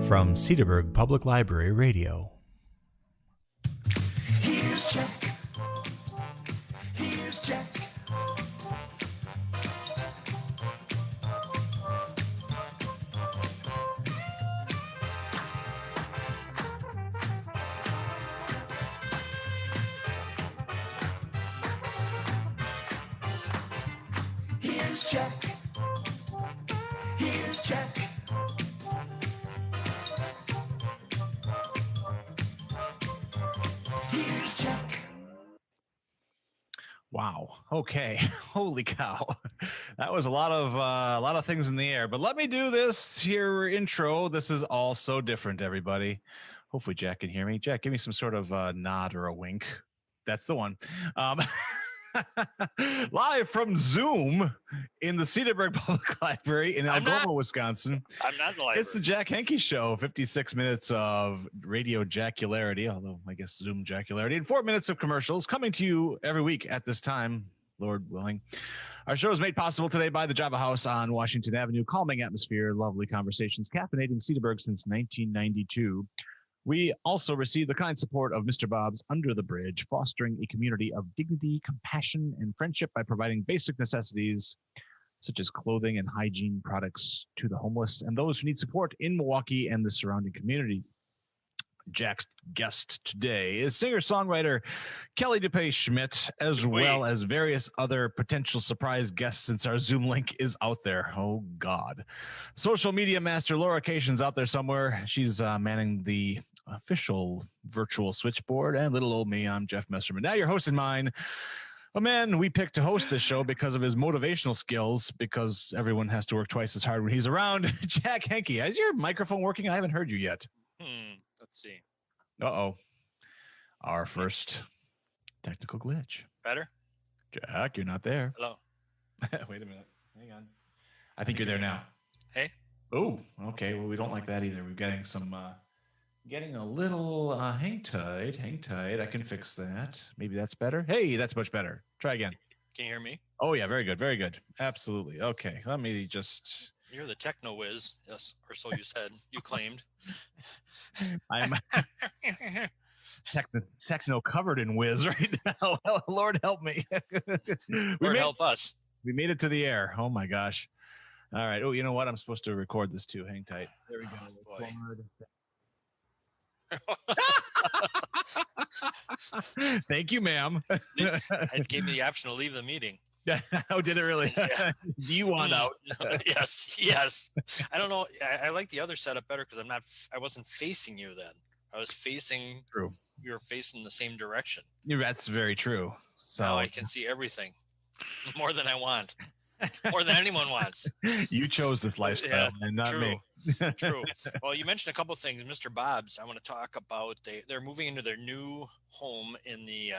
From Cedarburg Public Library Radio. Here's Jack. Here's Jack. Here's Jack. Here's Jack. Here's Jack. Wow. Okay. Holy cow. That was a lot of things in the air. But let me do this here intro. This is all so different, everybody. Hopefully Jack can hear me. Jack, give me some sort of nod or a wink. That's the one. Live from Zoom in the Cedarburg Public Library in Algoma, Wisconsin. I'm not in the library. It's the Jack Henke Show. 56 minutes of radio jacularity, although I guess Zoom jacularity, and 4 minutes of commercials coming to you every week at this time, Lord willing. Our show is made possible today by the Java House on Washington Avenue. Calming atmosphere, lovely conversations, caffeinating Cedarburg since 1992. We also receive the kind support of Mr. Bob's Under the Bridge, fostering a community of dignity, compassion, and friendship by providing basic necessities such as clothing and hygiene products to the homeless and those who need support in Milwaukee and the surrounding community. Jack's guest today is singer-songwriter Kelly Dupuy Schmitt, as well as various other potential surprise guests since our Zoom link is out there. Oh, God. Social media master Laura Cation's out there somewhere. She's manning the official virtual switchboard. And little old me, I'm Jeff Messerman. Now your host and mine, a man we picked to host this show because of his motivational skills, because everyone has to work twice as hard when he's around. Jack Henke, is your microphone working? I haven't heard you yet. Let's see. Uh-oh. Our first technical glitch. Better? Jack, you're not there. Hello. Wait a minute. Hang on. I think you're there now. Hey. Oh, okay. Well, we don't like that either. We're getting some, getting a little hang tight. I can fix that. Maybe that's better. Hey, that's much better. Try again. Can you hear me? Oh, yeah. Very good. Very good. Absolutely. Okay. Let me just... You're the techno whiz, yes, or so you said. You claimed. I'm techno covered in whiz right now. Lord help me. Help us. We made it to the air. Oh my gosh. All right. Oh, you know what? I'm supposed to record this too. Hang tight. There we go. Thank you, ma'am. It gave me the option to leave the meeting. Oh, did it really? Yeah. Do you want out? Yes. I don't know. I like the other setup better because I wasn't facing you then. I was facing. True. You were facing the same direction. That's very true. So now I can see everything more than I want, more than anyone wants. You chose this lifestyle, and not me. True. Well, you mentioned a couple of things, Mr. Bob's. I want to talk about. They're moving into their new home in the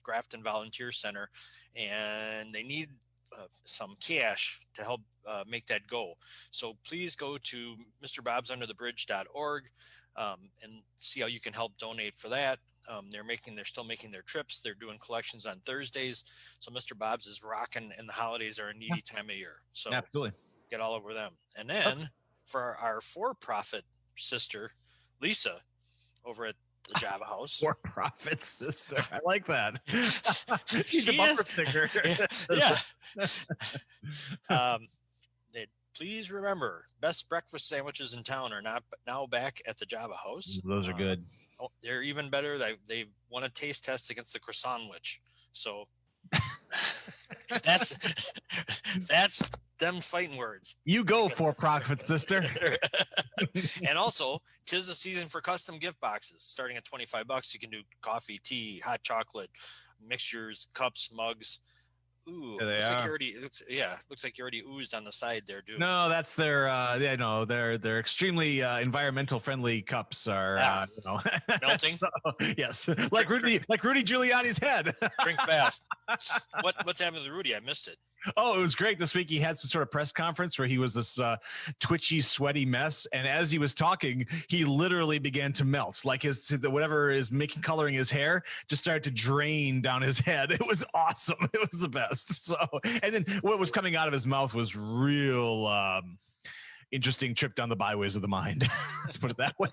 Grafton Volunteer Center, and they need some cash to help make that go. So please go to MrBobsUnderTheBridge.org and see how you can help donate for that. They're still making their trips. They're doing collections on Thursdays. So Mr. Bob's is rocking, and the holidays are a needy time of year. So absolutely get all over them. And then for our for-profit sister, Lisa, over at the Java House. For-profit sister. I like that. She's a bumper sticker. Yeah. Please remember, best breakfast sandwiches in town are now back at the Java House. Those are good. They're even better. They won a taste test against the croissant witch. So that's them fighting words. You go, for-profit sister. And also, 'tis the season for custom gift boxes. Starting at $25, you can do coffee, tea, hot chocolate, mixtures, cups, mugs. Ooh, looks like you already oozed on the side there, dude. No, that's their they're extremely environmental friendly cups are melting. So, yes, like Rudy Giuliani's head. Drink fast. What's happening with Rudy? I missed it. Oh, it was great this week. He had some sort of press conference where he was this twitchy, sweaty mess, and as he was talking, he literally began to melt. Like whatever is coloring his hair just started to drain down his head. It was awesome. It was the best. So, and then what was coming out of his mouth was real interesting trip down the byways of the mind. Let's put it that way.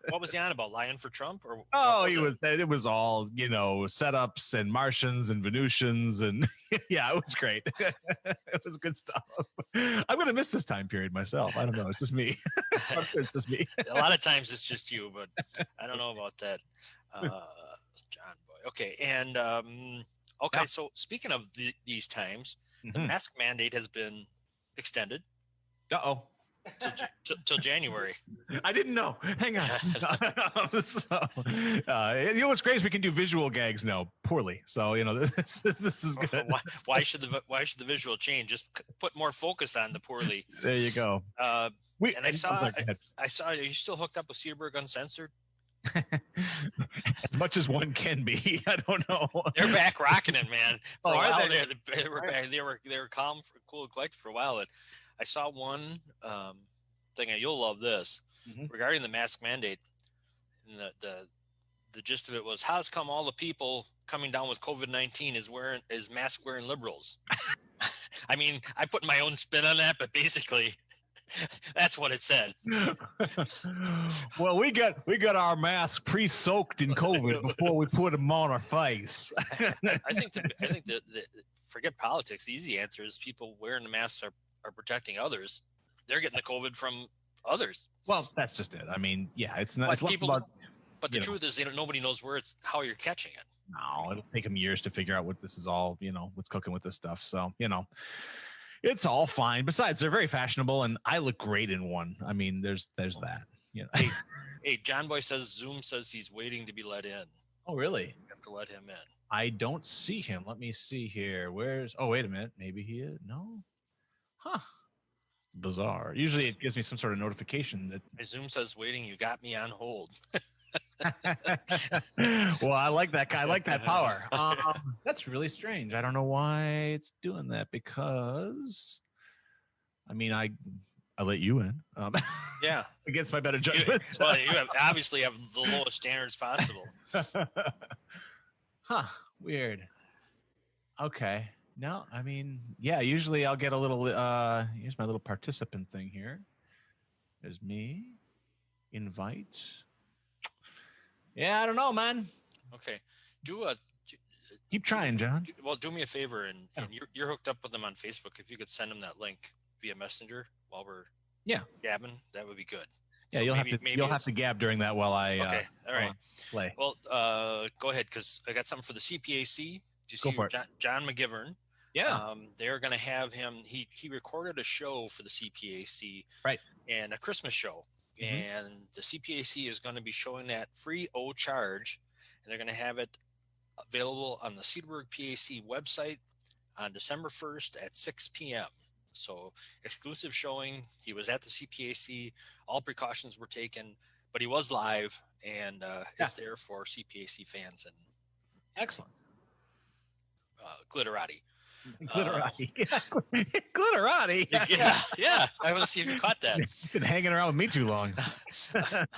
What was he on about? Lying for Trump? Or Oh, it was all, setups and Martians and Venusians. And yeah, it was great. It was good stuff. I'm going to miss this time period myself. I don't know. It's just me. It's just me. A lot of times it's just you, but I don't know about that. John Boy. Okay. And, okay. Yeah. So speaking of these times, the Mhm. mask mandate has been extended Uh-oh. till January. I didn't know. Hang on. What's great is we can do visual gags now poorly. So this is good. Why should the visual change? Just put more focus on the poorly. There you go. And I saw are you still hooked up with Cedarburg Uncensored? As much as one can be. I don't know. They're back rocking it, man. For a while they were calm, cool, and collected for a while. And I saw one thing, and you'll love this, regarding the mask mandate. And the gist of it was, how's come all the people coming down with COVID-19 is mask wearing liberals? I mean, I put my own spin on that, but basically that's what it said. Well, we got our masks pre-soaked in COVID before we put them on our face. I think that forget politics. The easy answer is people wearing the masks are protecting others. They're getting the COVID from others. Well, that's just it. I mean, yeah, it's not. It's people, about, but the truth is, nobody knows how you're catching it. No, it'll take them years to figure out what this is all. What's cooking with this stuff. So it's all fine. Besides, they're very fashionable, and I look great in one. I mean, there's that. Hey, John Boy says Zoom says he's waiting to be let in. Oh, really? You have to let him in. I don't see him. Let me see here. Oh, wait a minute. Maybe he is. No. Huh. Bizarre. Usually it gives me some sort of notification that My Zoom says waiting. You got me on hold. Well, I like that guy. I like that power. That's really strange. I don't know why it's doing that, because I mean, I let you in. Yeah. Against my better judgment. You obviously have the lowest standards possible. Huh. Weird. Okay. No, I mean, yeah, usually I'll get a little, here's my little participant thing here. There's me. Invite. Yeah, I don't know, man. Okay. Keep trying, John. Do me a favor, and you're hooked up with them on Facebook. If you could send them that link via Messenger while we're gabbing, that would be good. Yeah, so you'll have to gab during that while I okay. All right. Play. Well, go ahead, because I got something for the CPAC. Do you see John McGivern? Yeah. They're going to have him. He recorded a show for the CPAC, right? And a Christmas show. And the CPAC is going to be showing that free o charge, and they're going to have it available on the Cedarburg PAC website on December 1st at 6 p.m. So exclusive showing. He was at the CPAC. All precautions were taken, but he was live, and it's there for CPAC fans. And excellent. Glitterati. Glitterati. Glitterati. Yeah. I want to see if you caught that. You've been hanging around with me too long. Got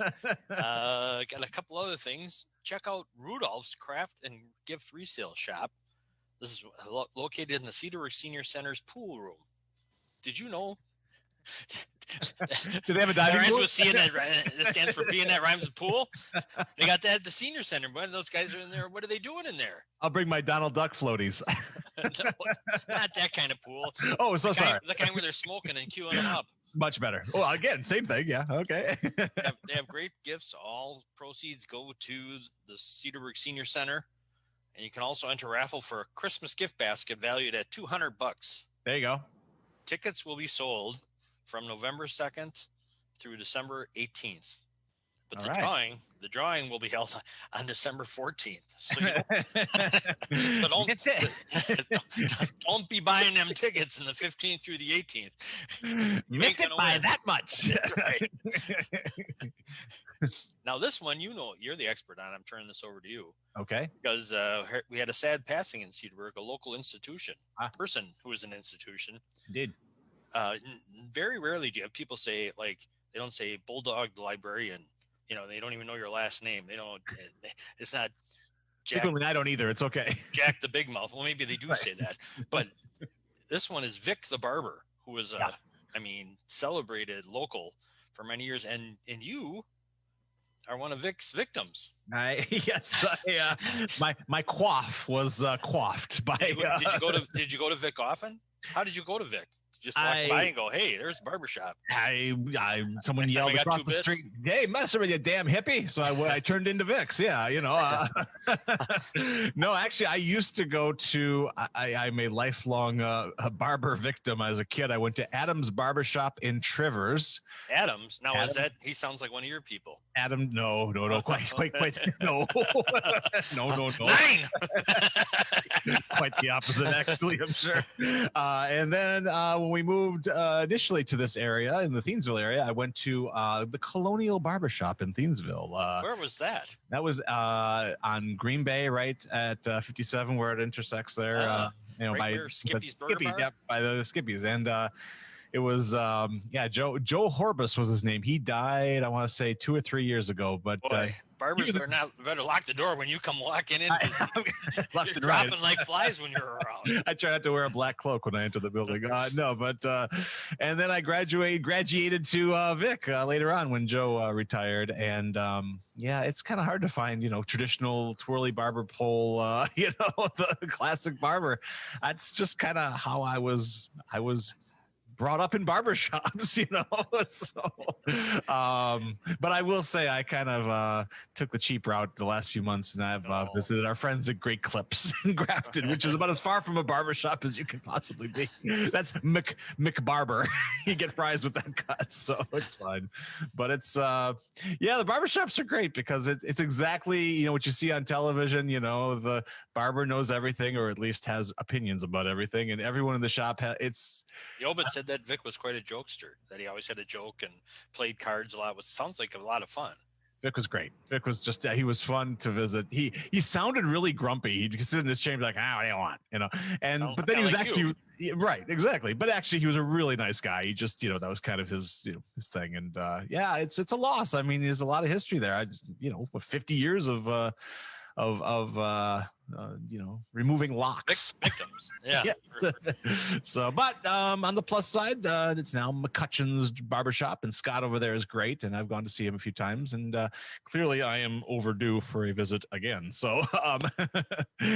a couple other things. Check out Rudolph's Craft and Gift Resale Shop. This is located in the Cedarburg Senior Center's pool room. Did you know? Do they have a diving pool? With that stands for being that rhymes with pool. They got that at the senior center. But those guys are in there. What are they doing in there? I'll bring my Donald Duck floaties. No, not that kind of pool. Oh, so sorry. The kind where they're smoking and queuing them up. Much better. Well, again, same thing. Yeah. Okay. They have great gifts. All proceeds go to the Cedarburg Senior Center, and you can also enter a raffle for a Christmas gift basket valued at $200. There you go. Tickets will be sold from November 2nd through December 18th. But the drawing will be held on December 14th. So don't be buying them tickets in the 15th through the 18th. You missed it by that much. Right. Now this one, you're the expert on. I'm turning this over to you. Okay. Because we had a sad passing in Cedarburg, a local institution, a person who was an institution. Did. Very rarely do you have people say, like, they don't say Bulldog the librarian. They don't even know your last name. They don't. It's not Jack. I don't either. It's okay. Jack the Big Mouth. Well, maybe they do say that. But this one is Vic the barber, who was I mean, celebrated local for many years, and you are one of Vic's victims. Yes, my quaff was quaffed by. Did you go to Vic often? How did you go to Vic? Just walk by and go, hey, there's a barbershop. Someone yelled across the street, hey, mess with you, damn hippie. So I turned into Vic's. Yeah, No, actually, I used to go to, I'm a lifelong barber victim as a kid. I went to Adam's Barbershop in Trivers. Adams? Now, he sounds like one of your people. Adam, no, quite, no. No. 9! Quite the opposite, actually, I'm sure. And then when we moved initially to this area, in the Thiensville area, I went to the Colonial Barbershop in Thiensville. Where was that? That was on Green Bay, right at 57, where it intersects there. Right by Skippy's Burger Bar? Yeah, by the Skippies. And it was Joe Horbus was his name. He died, I want to say 2 or 3 years ago. But barbers better lock the door when you come walking in. Left you're dropping like flies when you're around. I try not to wear a black cloak when I enter the building. And then I graduated to Vic later on when Joe retired. And it's kind of hard to find, traditional twirly barber pole, the classic barber. That's just kind of how I was brought up in barbershops, but I will say I kind of took the cheap route the last few months, and I've visited our friends at Great Clips in Grafton, which is about as far from a barbershop as you can possibly be. That's McBarber. You get fries with that cut, so it's fine. But it's the barbershops are great because it's exactly what you see on television. The barber knows everything, or at least has opinions about everything, and everyone in the shop Yobit said that Vic was quite a jokester, that he always had a joke and played cards a lot, which sounds like a lot of fun. Vic was great. Vic was just, he was fun to visit. He sounded really grumpy. He'd sit in his chamber like, what do you want? But then he was actually, right, exactly. But actually he was a really nice guy. He just, that was kind of his, his thing. And it's a loss. I mean, there's a lot of history there. With 50 years of removing locks. Victims. Yeah. Yes. So, but on the plus side, it's now McCutcheon's barbershop, and Scott over there is great, and I've gone to see him a few times, and clearly I am overdue for a visit again. So,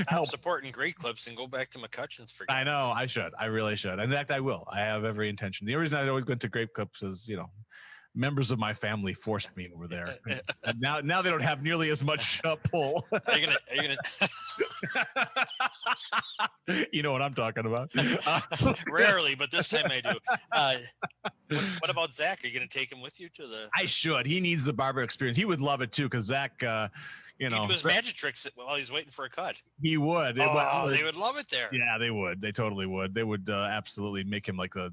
help supporting Great Clips and go back to McCutcheon's for. I know I should. I really should. In fact, I will. I have every intention. The only reason I always went to Great Clips is, members of my family forced me over there. And now they don't have nearly as much pull. Are you gonna You know what I'm talking about. Rarely, but this time I do. What about Zach? Are you gonna take him with you to the? I should. He needs the barber experience. He would love it too, because Zach he do his magic tricks while he's waiting for a cut. He would. They would love it there. Yeah, they would. They totally would. They would absolutely make him like the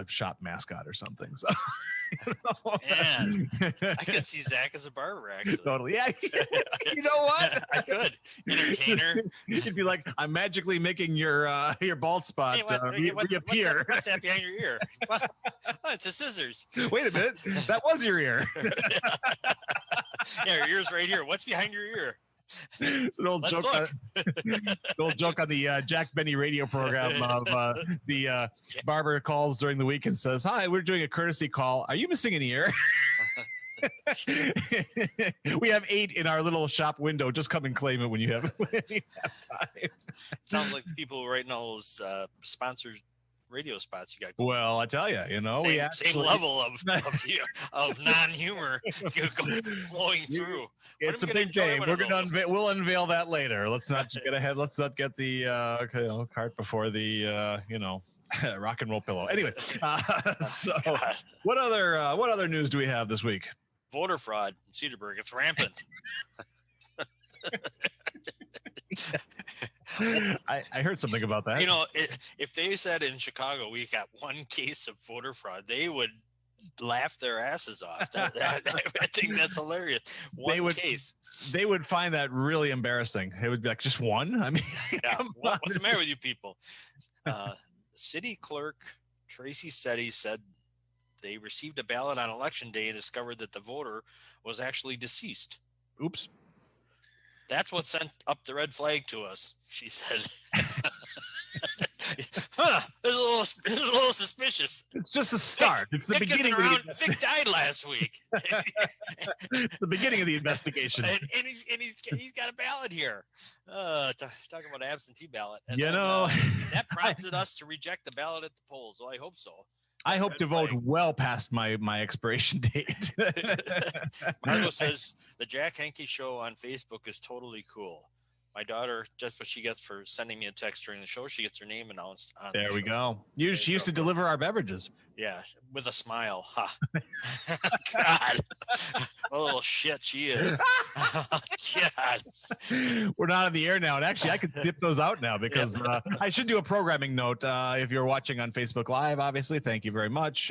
shop mascot or something. So. Man, I could see Zach as a barber, actually. Totally. Yeah. You know what? I could. Entertainer. You'd be like, I'm magically making your bald spot reappear. What's that behind your ear? Oh, it's a scissors. Wait a minute. That was your ear. Yeah, your ear's right here. What's behind your ear? It's an old joke. On the Jack Benny radio program of the barber calls during the week and says, "Hi, we're doing a courtesy call. Are you missing an ear?" We have 8 in our little shop window. Just come and claim it when you have time. Sounds like the people writing all those sponsored radio spots you got going. Well, I tell you, we actually, same level of non-humor flowing through. It's a big day. We'll unveil that later. Let's not get ahead. Let's not get the cart before the rock and roll pillow. Anyway, so what other news do we have this week? Voter fraud in Cedarburg. It's rampant. I heard something about that. If they said in Chicago we got 1 case of voter fraud, they would laugh their asses off. I think that's hilarious. One case. They would find that really embarrassing. It would be like, just one? I mean, what's the matter with you people? City clerk Tracy Setti said they received a ballot on election day and discovered that the voter was actually deceased. Oops. That's what sent up the red flag to us, she said. This is a little suspicious. It's just a start. It's the Vic beginning. Vic died last week. It's the beginning of the investigation. and he's got a ballot here. Talking about absentee ballot. And that prompted us to reject the ballot at the polls. So I hope so. I hope to vote well past my expiration date. Margo says the Jack Henke show on Facebook is totally cool. My daughter, just what she gets for sending me a text during the show, she gets her name announced. There we go. She used to deliver our beverages. Yeah, with a smile. Huh. God, what a little shit she is. God. We're not on the air now, and actually, I could dip those out now because I should do a programming note. If you're watching on Facebook Live, obviously, thank you very much.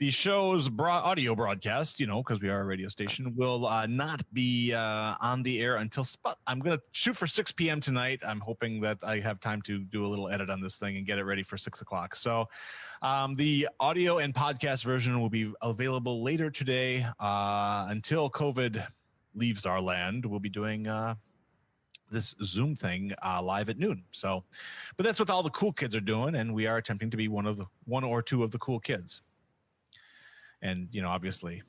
The show's audio broadcast, because we are a radio station, will not be on the air until I'm going to shoot for 6 p.m. tonight. I'm hoping that I have time to do a little edit on this thing and get it ready for 6 o'clock. So the audio and podcast version will be available later today until COVID leaves our land. We'll be doing this Zoom thing live at noon. So, but that's what all the cool kids are doing, and we are attempting to be one or two of the cool kids. And, obviously,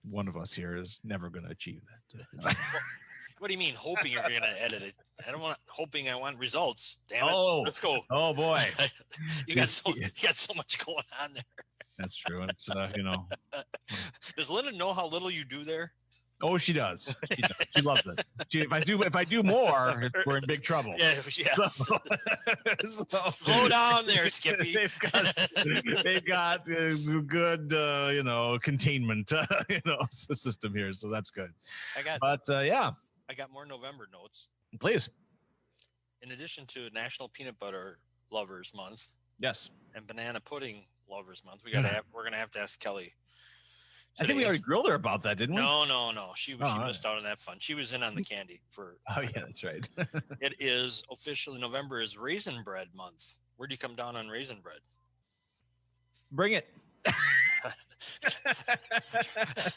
one of us here is never going to achieve that. What do you mean, hoping you're going to edit it? I don't want hoping. I want results. Damn it! Let's go. Oh boy, you got so much going on there. That's true. It's Does Linda know how little you do there? Oh, she does. She loves it. If I do more, we're in big trouble. Yeah, yes. So, slow down there, Skippy. They've got good, containment, system here, so that's good. I got more November notes. Please. In addition to National Peanut Butter Lovers Month, yes, and Banana Pudding Lovers Month, we're gonna have to ask Kelly. I think we already grilled her about that, didn't we? No. She missed out on that fun. She was in on the candy for. Oh yeah, that's right. It is officially November is Raisin Bread Month. Where do you come down on raisin bread? Bring it.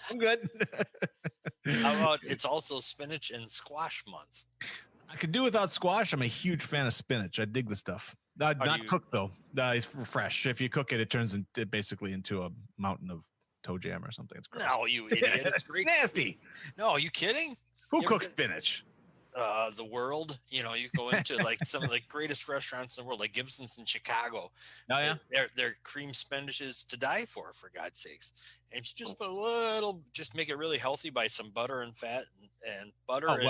I'm good. How about it's also Spinach and Squash Month? I could do without squash. I'm a huge fan of spinach. I dig the stuff. Not cooked though. It's fresh. If you cook it, it turns basically into a mountain of toe jam or something. It's gross. No, you idiot. It's great. Nasty. No, are you kidding? Who cooks spinach? The world. You go into like some of the greatest restaurants in the world, like Gibson's in Chicago. Oh yeah. Their cream spinach is to die for God's sakes. And if you just put just make it really healthy by some butter and fat and butter and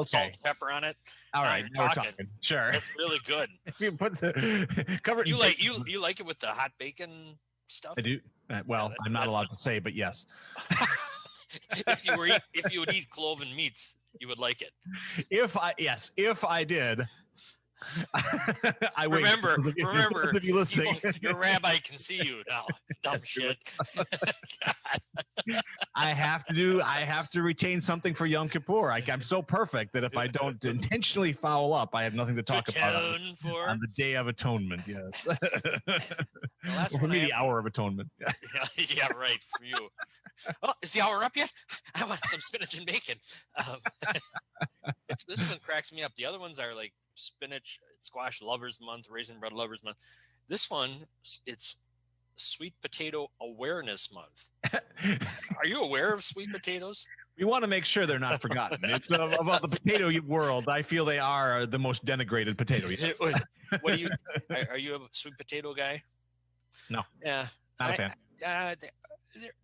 salt and pepper on it. All right, we're talking. Sure. It's really good. If you put covered. You like it with the hot bacon stuff? I do. Well, I'm not allowed to say, but yes. If you would eat cloven meats, you would like it. If I did. I remember if you listening. Your rabbi can see you now. Dumb shit. I have to retain something for Yom Kippur. I'm so perfect that if I don't intentionally foul up, I have nothing to talk about on the Day of Atonement. Yes. Or maybe the Hour of Atonement. Yeah, right. For you. Oh, is the hour up yet? I want some spinach and bacon. This one cracks me up. The other ones are like Spinach, Squash Lovers Month, Raisin Bread Lovers Month. This one, it's Sweet Potato Awareness Month. Are you aware of sweet potatoes? We want to make sure they're not forgotten. It's about the potato world. I feel they are the most denigrated potato. Yes. What do you? Are you a sweet potato guy? No. Yeah, not a fan.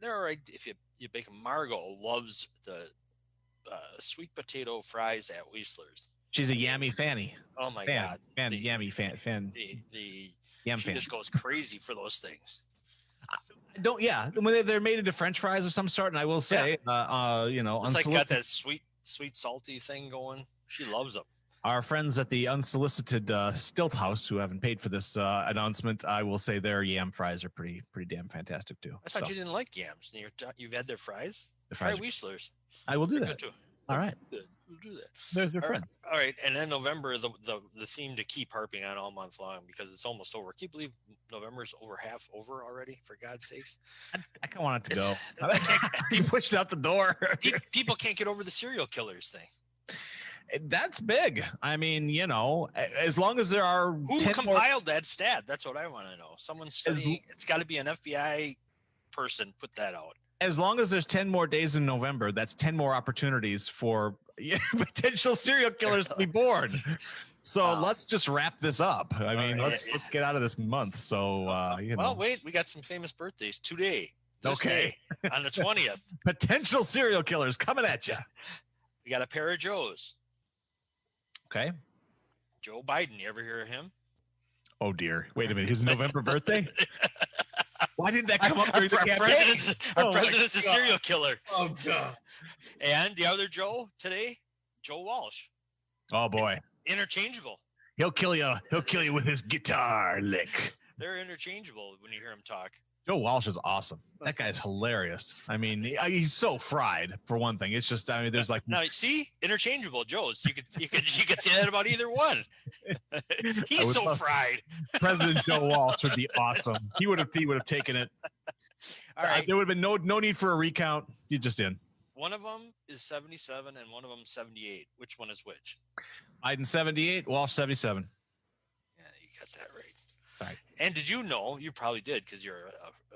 They're all right if you bake them. Margot loves the sweet potato fries at Whistler's. She's a yammy fanny. Oh my God. Yammy fan. She just goes crazy for those things. When they're made into French fries of some sort, and I will say, it's like got that sweet salty thing going. She loves them. Our friends at the Unsolicited Stilt House, who haven't paid for this announcement, I will say their yam fries are pretty damn fantastic too. I thought you didn't like yams. You've had their fries. Try Whistler's. I will do that. Too. All right. We'll do that. There's their friend. All right. And then November, the theme to keep harping on all month long because it's almost over. Can you believe November's half over already, for God's sakes? I kind of want it to go. You pushed out the door. People can't get over the serial killers thing. That's big. I mean, as long as there are Who 10 more, compiled that stat? That's what I want to know. Someone studying. It's got to be an FBI person put that out. as long as there's 10 more days in November, that's 10 more opportunities for potential serial killers to be born. So let's just wrap this up. I mean, let's get out of this month. So, Well, wait, we got some famous birthdays today. This Okay. day, on the 20th. Potential serial killers coming at you. We got a pair of Joes. Okay. Joe Biden. You ever hear of him? Oh, dear. Wait a minute. His November birthday? Why didn't that come up Our during the campaign? president's a God. serial killer. Oh, God. And the other Joe today, Joe Walsh. Oh, boy. Interchangeable. He'll kill you. He'll kill you with his guitar lick. They're interchangeable when you hear him talk. Joe Walsh is awesome. That guy's hilarious. I mean, he's so fried, for one thing. It's just, I mean, there's like... Now, see? Interchangeable Joes. You could say that about either one. He's so fried. President Joe Walsh would be awesome. He would have taken it. All right. There would have been no need for a recount. You just in. One of them is 77 and one of them 78. Which one is which? Biden 78, Walsh 77. Yeah, you got that right. Right. And did you know, you probably did because you're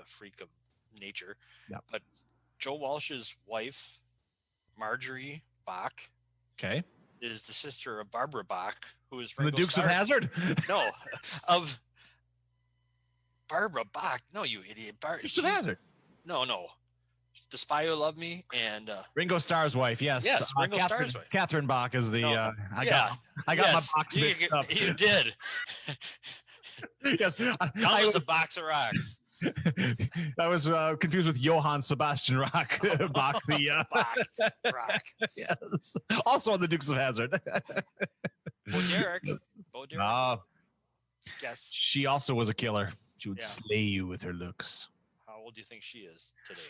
a freak of nature, but Joe Walsh's wife, Marjorie Bach, Okay. is the sister of Barbara Bach, who is The Ringo Dukes Starr's- of Hazzard? No, of Barbara Bach. No, you idiot. Dukes of Hazzard. No. The Spy Who Loved Me and Ringo Starr's wife, yes. Yes, Ringo Starr's wife. Catherine Bach is the... No. I got my box mixed up. You did. Yes. Dumb as a box of rocks. I was confused with Johann Sebastian Bach. Bach, the Rock. yes. Also on the Dukes of Hazzard. Bo Derek. Yes. She also was a killer. She would Yeah. slay you with her looks. How old do you think she is today?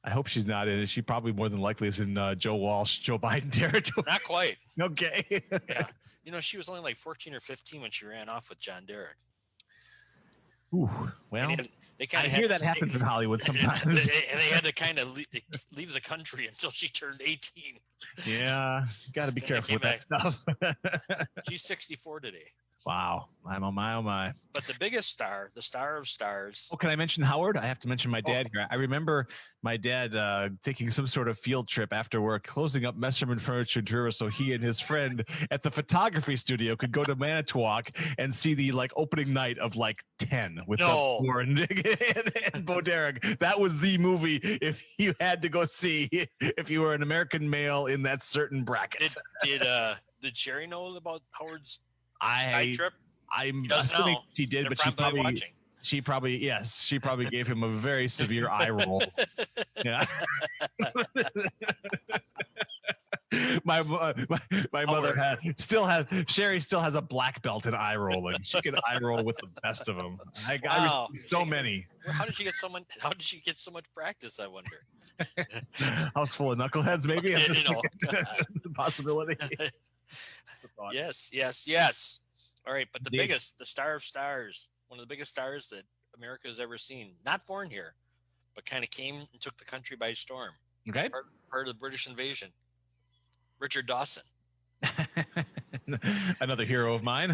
I hope she's not in it. She probably more than likely is in Joe Walsh, Joe Biden territory. Not quite. Okay. Yeah. She was only like 14 or 15 when she ran off with John Derek. Ooh, well, They I kind of hear that happens in Hollywood sometimes. They had to kind of leave the country until she turned 18. Yeah, you got to be Then careful they with that stuff. She's 64 today. Wow, I'm on my, oh my. But the biggest star, the star of stars. Oh, can I mention Howard? I have to mention my dad here. I remember my dad taking some sort of field trip after work, closing up Messerman Furniture in Truro so he and his friend at the photography studio could go to Manitowoc and see the opening night of 10 with Doug Moore and Bo Derek. That was the movie if you had to go see if you were an American male in that certain bracket. Did Sherry know about Howard's trip? I'm assuming she did, but she probably gave him a very severe eye roll. Yeah. my mother Sherry still has a black belt in eye rolling. She can eye roll with the best of them. I so many. How did she get so much practice? I wonder. House full of knuckleheads, maybe. It's a possibility. Yes. All right, but the star of stars, one of the biggest stars that America has ever seen, not born here, but kind of came and took the country by storm. Okay. Part of the British invasion. Richard Dawson. Another hero of mine.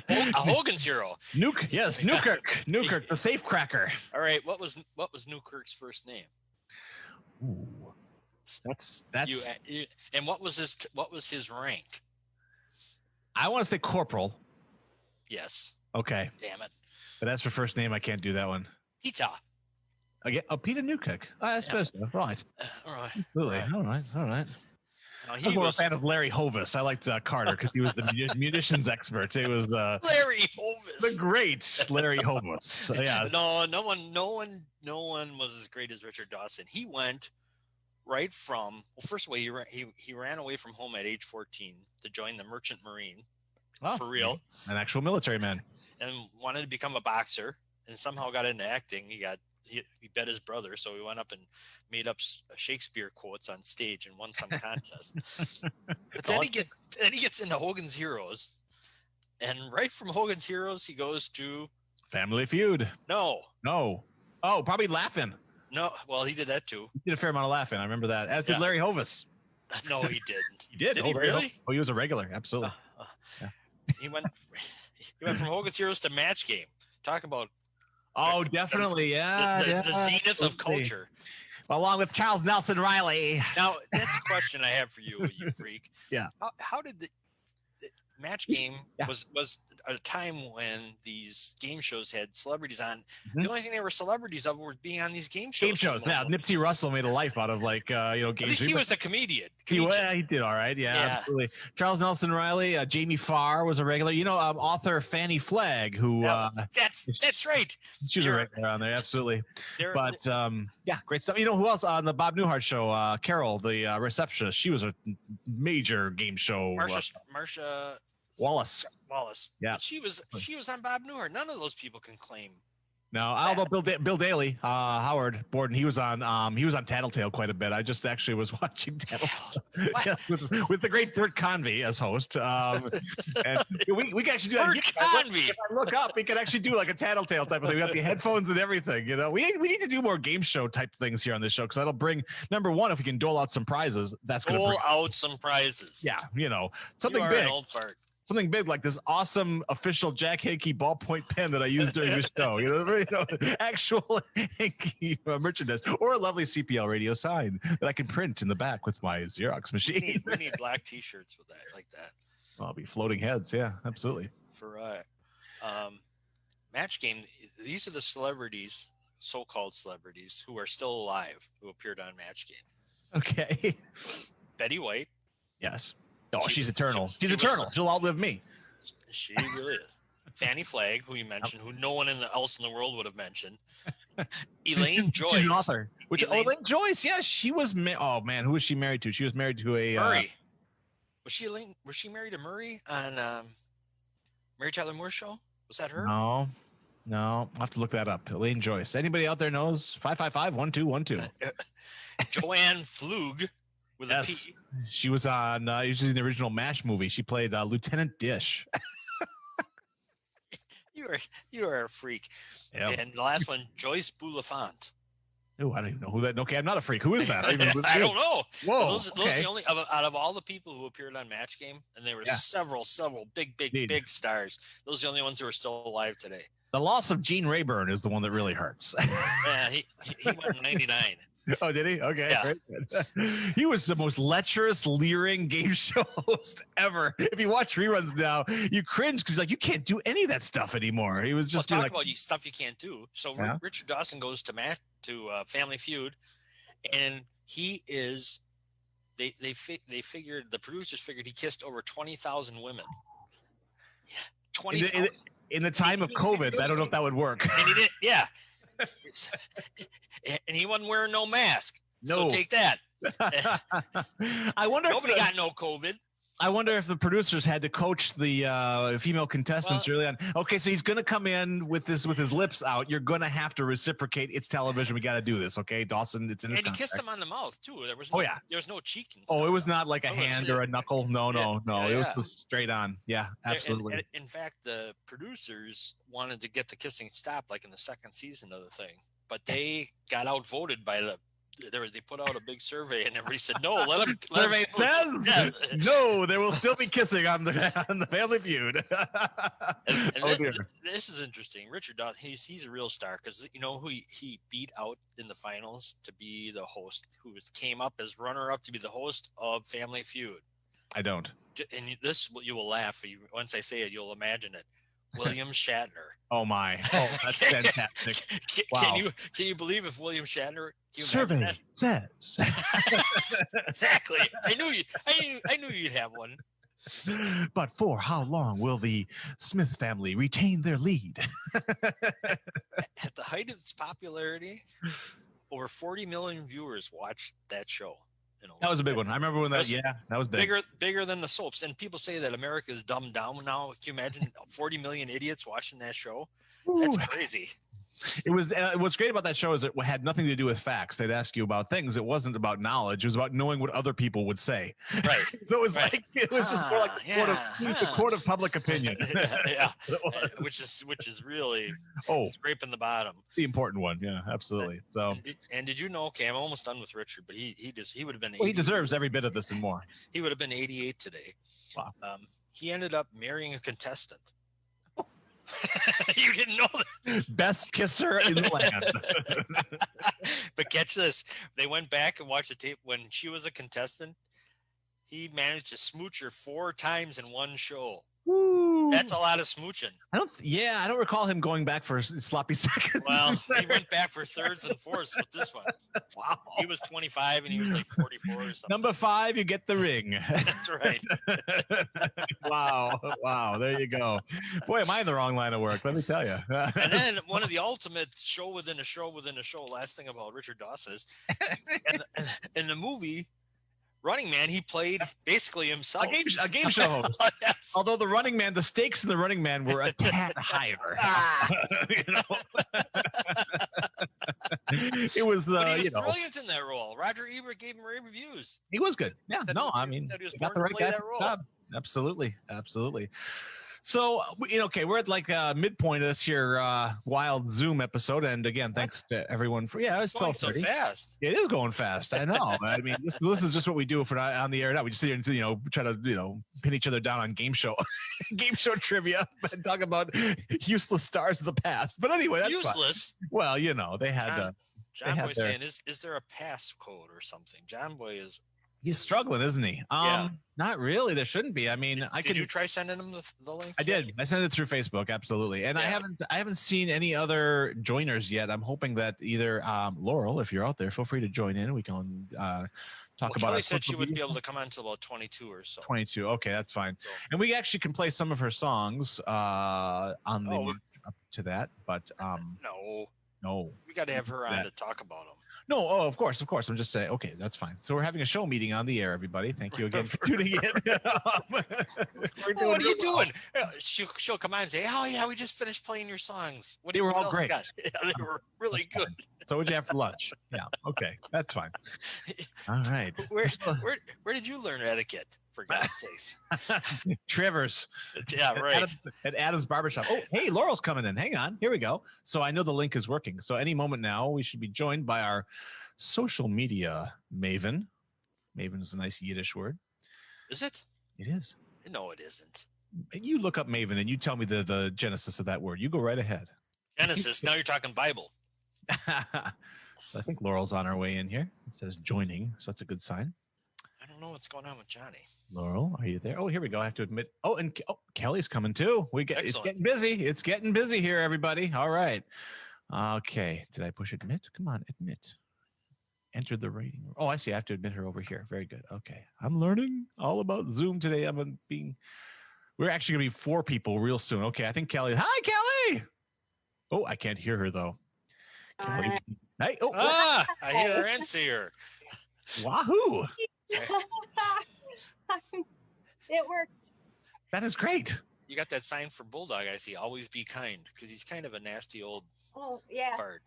A Hogan's hero. Newkirk, the safe cracker. All right, what was Newkirk's first name? Ooh, that's and what was his rank? I want to say corporal. Yes. Okay. Damn it. But as for first name, I can't do that one. Peter. Again, Peter Newkirk. I suppose so. Right. All right. Absolutely. All right. No, I was more a fan of Larry Hovis. I liked Carter because he was the munitions expert. It was Larry Hovis, the great Larry Hovis. Yeah. No one was as great as Richard Dawson. He went right from first of all, he ran away from home at age 14 to join the Merchant Marine for real, an actual military man, and wanted to become a boxer, and somehow got into acting. He bet his brother, so he went up and made up Shakespeare quotes on stage and won some contest. But then he gets into Hogan's Heroes, and right from Hogan's Heroes he goes to Family Feud. No. Oh, probably Laughing. No, well, he did that too. He did a fair amount of laughing. I remember that. As did Larry Hovis. No, he didn't. He did. Did he Oh, really? Oh, he was a regular. Absolutely. Yeah. He went from Hogan's Heroes to Match Game. Talk about Oh, definitely. Yeah. the zenith of culture. Along with Charles Nelson Riley. Now, that's a question I have for you, you freak. Yeah. How did the Match Game Yeah. was a time when these game shows had celebrities on? Mm-hmm. The only thing they were celebrities of was being on these game shows. Game shows. Yeah. Nipsey Russell made a life out of game At least shows. he was a comedian. He did all right. Yeah, Yeah. absolutely. Charles Nelson Riley, Jamie Farr was a regular. Author Fannie Flagg, who That's right. she was a regular on there. Absolutely. They're- But yeah, great stuff. You know who else on the Bob Newhart show? Carol, the receptionist. She was a major game show. Marsha Wallace. Yeah. But she was on Bob Newhart. None of those people can claim. No, although Bill Daly, Howard Borden, he was on Tattletale quite a bit. I just actually was watching Tattletale with the great Bert Convey as host. And we can actually do that. Bert Convey. If I look up, we can actually do like a Tattletale type of thing. We got the headphones and everything. We need to do more game show type things here on this show because that'll bring, number one, if we can dole out some prizes, that's going to bring out some prizes. Yeah, something You are big. an old fart. Something big like this awesome official Jack Henke ballpoint pen that I used during the show. Actual Henke merchandise, or a lovely CPL radio sign that I can print in the back with my Xerox machine. We need black T-shirts with that, like that. I'll be floating heads. Yeah, absolutely. For Match Game, these are the celebrities, so-called celebrities, who are still alive, who appeared on Match Game. Okay. Betty White. Yes. Oh, she's eternal. She's eternal. She'll outlive me. She really is. Fannie Flagg, who you mentioned, who no one else in the world would have mentioned. Elaine Joyce. She's an author. Elaine Joyce. Yes, she was. Oh man, who was she married to? She was married to a Murray. Was she married to Murray on Mary Tyler Moore's show? Was that her? No. I'll have to look that up. Elaine Joyce. Anybody out there knows? 555-1212. Joanne Flug. With a P. She was on usually in the original MASH movie. She played Lieutenant Dish. You are a freak. Yep. And the last one, Joyce Boulafant. Oh, I don't even know who that. Okay, I'm not a freak. Who is that? I don't know. Whoa. Those are the only out of all the people who appeared on Match Game, and there were several big stars. Those are the only ones who are still alive today. The loss of Gene Rayburn is the one that really hurts. Yeah, he went in 99. Oh, did he? Okay. Yeah. Very good. He was the most lecherous, leering game show host ever. If you watch reruns now, you cringe because you can't do any of that stuff anymore. He was just about stuff you can't do. So Richard Dawson goes to Family Feud, and he is. They figured, the producers figured he kissed over 20,000 women. 20,000 in the time of COVID. I don't know if that would work. And he did. Yeah. And he wasn't wearing no mask. No. So take that. I wonder. Nobody got no COVID. I wonder if the producers had to coach the female contestants early on. Okay, so he's going to come in with his lips out. You're going to have to reciprocate. It's television. We got to do this. Okay, Dawson. It's in his contract. He kissed him on the mouth too. There was no, there was no cheek. It was not like a hand or a knuckle. No. Yeah, it was straight on. Yeah, absolutely. And in fact, the producers wanted to get the kissing stopped, like in the second season of the thing, but they got outvoted by they put out a big survey and everybody said no. Survey says no. There will still be kissing on the Family Feud. This is interesting. Richard Dawson, he's a real star because you know who he beat out in the finals to be the host, came up as runner-up to be the host of Family Feud. I don't. And you will laugh once I say it. You'll imagine it. William Shatner. Oh my! Oh, that's fantastic! Wow. Can you believe if William Shatner? Survey says exactly. I knew you'd have one. But for how long will the Smith family retain their lead? At the height of its popularity, over 40 million viewers watched that show. That was a big one. I remember when that was big. Bigger than the soaps. And people say that America is dumbed down now. Can you imagine 40 million idiots watching that show? That's crazy. It was what's great about that show is it had nothing to do with facts. They'd ask you about things. It wasn't about knowledge. It was about knowing what other people would say. Right. So it was Right. like it was just more like the court of public opinion. Yeah. Which is really scraping the bottom. The important one. Yeah, absolutely. So and did you know? Okay, I'm almost done with Richard, but he would have been. Well, he deserves every bit of this and more. He would have been 88 today. Wow. He ended up marrying a contestant. You didn't know that. Best kisser in the land. But catch this. They went back and watched the tape. When she was a contestant, he managed to smooch her 4 times in one show. Woo. That's a lot of smooching. I don't recall him going back for sloppy seconds. Well, he went back for thirds and fourths with this one. Wow. He was 25 and he was like 44 or something. Number 5, you get the ring. That's right. Wow. There you go. Boy, am I in the wrong line of work. Let me tell you. And then one of the ultimate show within a show within a show. Last thing about Richard Dawson is, in the movie Running Man, he played basically himself. A game show host. Yes. Although the stakes in the Running Man were a tad higher. It was, but he was brilliant in that role. Roger Ebert gave him rave reviews. He was good. Yeah, Said he was got born the to right play guy that for role. the job. Absolutely. So, okay, we're at like midpoint of this here wild Zoom episode, and again, thanks to everyone for it's going so 12:30. fast. It is going fast. I know. I mean, this is just what we do if we're not on the air now. We just sit here and try to pin each other down on game show trivia and talk about useless stars of the past. But anyway, that's useless. Fine. Well, they had. John Boy saying, "Is there a passcode or something?" John Boy is. He's struggling, isn't he? Yeah. Not really. There shouldn't be. I mean, Did you try sending him the link? I did. I sent it through Facebook. Absolutely. And I haven't seen any other joiners yet. I'm hoping that either Laurel, if you're out there, feel free to join in. We can talk about. She said she would be able to come on until about 22 or so. 22. Okay, that's fine. So, and we actually can play some of her songs on the up to that. But no, we got to have her on to talk about them. No, of course. I'm just saying, okay, that's fine. So we're having a show meeting on the air, everybody. Thank you again for tuning in. What are you doing? She'll come on and say, "Oh yeah, we just finished playing your sons. They were all great. Yeah, they were really good. So what'd you have for lunch? Yeah, okay, that's fine. All right. Where did you learn etiquette? For God's sakes. Trevor's. Yeah, right. At Adam's Barbershop. Oh, hey, Laurel's coming in. Hang on. Here we go. So I know the link is working. So any moment now, we should be joined by our social media maven. Maven is a nice Yiddish word. Is it? It is. No, it isn't. You look up Maven and you tell me the genesis of that word. You go right ahead. Genesis. Now you're talking Bible. So I think Laurel's on her way in here. It says joining. So that's a good sign. I don't know what's going on with Johnny. Laurel, are you there? Oh, here we go. I have to admit. Oh, and Kelly's coming too. It's getting busy. It's getting busy here, everybody. All right. Okay. Did I push admit? Come on, admit. Enter the rating. Oh, I see. I have to admit her over here. Very good. Okay. I'm learning all about Zoom today. We're actually going to be 4 people real soon. Okay. I think Kelly. Hi, Kelly. Oh, I can't hear her though. Kelly. Hey. Oh, I hear her and see her. Wahoo. It worked. That is great. You got that sign for Bulldog, I see. Always be kind, because he's kind of a nasty old fart.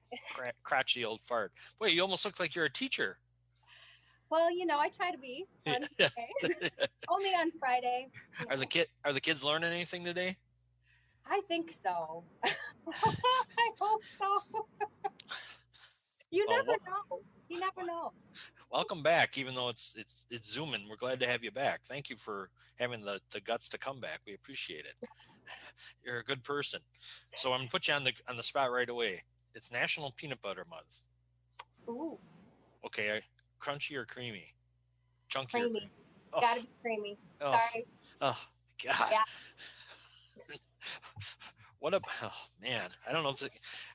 Crotchety old fart. Boy, you almost look like you're a teacher. Well, I try to be. Only on Friday. Are the kids learning anything today? I think so. I hope so. You never know. Welcome back, even though it's Zooming. We're glad to have you back. Thank you for having the guts to come back. We appreciate it. You're a good person. So I'm gonna put you on the spot right away. It's National Peanut Butter Month. Ooh. Okay, crunchy or creamy? Chunky creamy. Or creamy? Oh. Gotta be creamy. Oh. Sorry. Oh God. Yeah. Oh man, I don't know.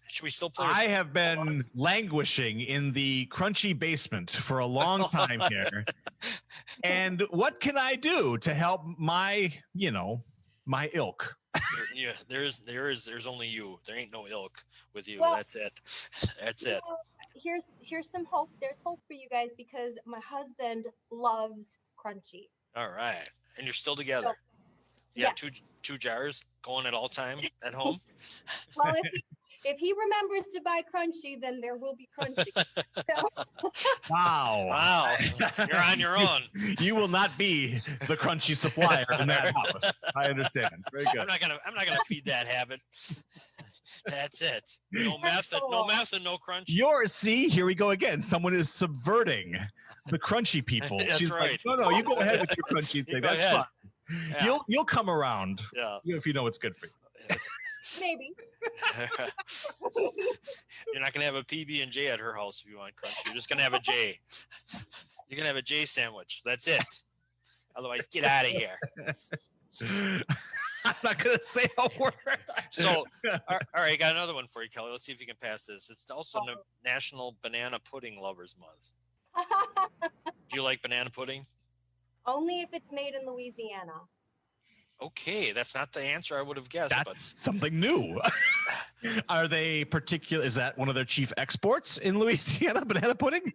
Should we still play? I have been languishing in the crunchy basement for a long time here. And what can I do to help my ilk? Yeah, there's only you. There ain't no ilk with you. Well, That's it. Here's some hope. There's hope for you guys because my husband loves crunchy. All right. And you're still together. So, two jars going at all time at home. Well, If he remembers to buy crunchy, then there will be crunchy. So, Wow. Wow, you're on your own. You will not be the crunchy supplier in that house. I understand. Very good. I'm not gonna feed that habit. That's it. No meth, and no crunchy. See, here we go again. Someone is subverting the crunchy people. That's She's right. like, no, you go ahead with your crunchy thing. go That's ahead. fine. Yeah. You'll come around. Yeah. If you know what's good for you. maybe. You're not gonna have a PB and J at her house if you want crunchy. You're just gonna have a J. You're gonna have a J sandwich. That's it. Otherwise, get out of here. I'm not gonna say a word. So, all right, I got another one for you, Kelly. Let's see if you can pass this. It's also National Banana Pudding Lovers Month. Do you like banana pudding? Only if it's made in Louisiana. Okay, that's not the answer I would have guessed. That's something new. Are they particular? Is that one of their chief exports in Louisiana? Banana pudding?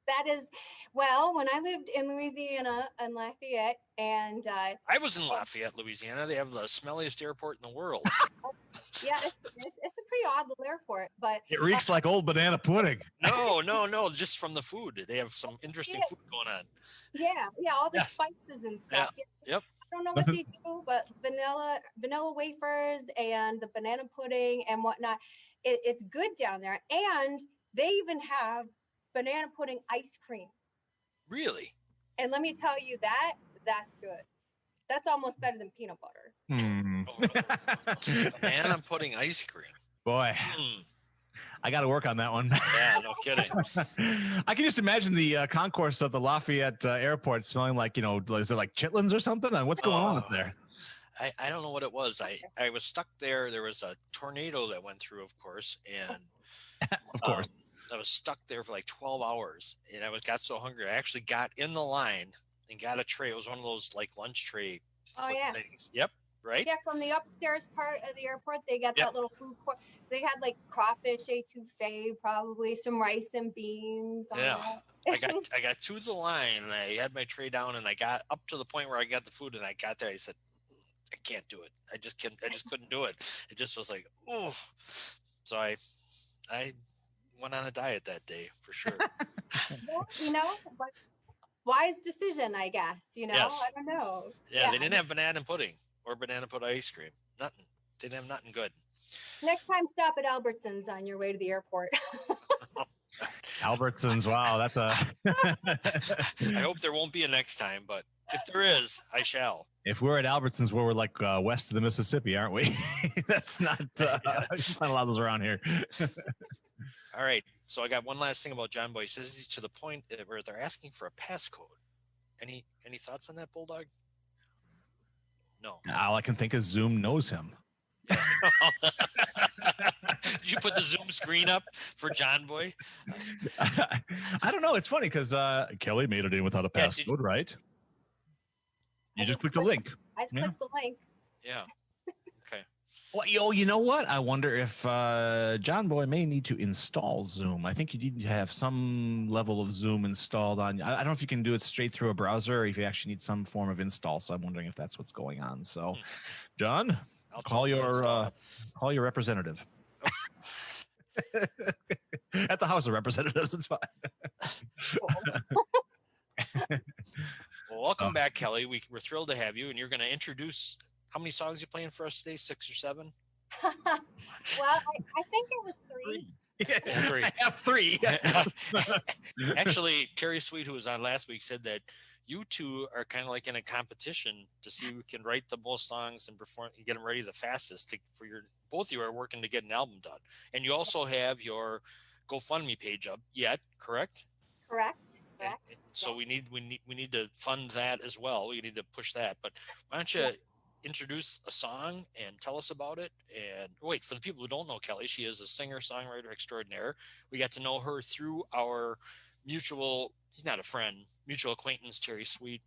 That is, well, when I lived in Louisiana and Lafayette, and I was in Lafayette, Louisiana. They have the smelliest airport in the world. yeah, it's a pretty odd little airport, but It reeks like old banana pudding. No, just from the food. They have some interesting food going on. yeah, all the Yes. spices and stuff. Yep. I don't know what they do, but vanilla wafers and the banana pudding and whatnot. It's good down there, and they even have banana pudding ice cream. Really? And let me tell you that's good. That's almost better than peanut butter. Banana pudding ice cream. Boy, I got to work on that one. Yeah, no kidding. I can just imagine the concourse of the Lafayette airport smelling like, is it like chitlins or something? What's going on up there? I don't know what it was. I was stuck there. There was a tornado that went through, of course, and Of course. I was stuck there for like 12 hours, and I got so hungry. I actually got in the line and got a tray. It was one of those like lunch tray things. Yep. Right? Yeah, from the upstairs part of the airport, they got that little food court. They had like crawfish etouffee, probably some rice and beans. Yeah, I got to the line, and I had my tray down, and I got up to the point where I got the food, and I got there. I said, I can't do it. I just couldn't do it. It just was like, oh. So I went on a diet that day for sure. But wise decision, I guess. Yes. I don't know. Yeah, they didn't have banana pudding or banana pudding ice cream. Nothing. They didn't have nothing good. Next time, stop at Albertsons on your way to the airport. Albertsons. Wow, that's a. I hope there won't be a next time, but if there is, I shall. If we're at Albertsons, where we're like west of the Mississippi, aren't we? That's not. There's not a lot of those around here. All right. So I got one last thing about John Boy. He says he's to the point where they're asking for a passcode. Any thoughts on that, Bulldog? No. All I can think is Zoom knows him. Did you put the Zoom screen up for John Boy? I don't know. It's funny because Kelly made it in without a passcode, right? You just clicked a link. I just clicked the link. Yeah. Okay. Well, you know what? I wonder if John Boy may need to install Zoom. I think you need to have some level of Zoom installed on. I don't know if you can do it straight through a browser or if you actually need some form of install. So I'm wondering if that's what's going on. So, John, call your representative. At the House of Representatives, it's fine. Well, welcome back, Kelly. We're thrilled to have you, and you're going to introduce. How many songs you playing for us today? 6 or 7? Well, I think it was 3. Yeah, 3. I have 3. Actually, Terry Sweet, who was on last week, said that you two are kind of like in a competition to see who can write the most songs and perform and get them ready the fastest. Both of you are working to get an album done, and you also have your GoFundMe page up yet, correct? Correct. So we need to fund that as well. We need to push that. But why don't you introduce a song and tell us about it? And wait, for the people who don't know Kelly, she is a singer-songwriter extraordinaire. We got to know her through our mutual acquaintance, Terry Sweet,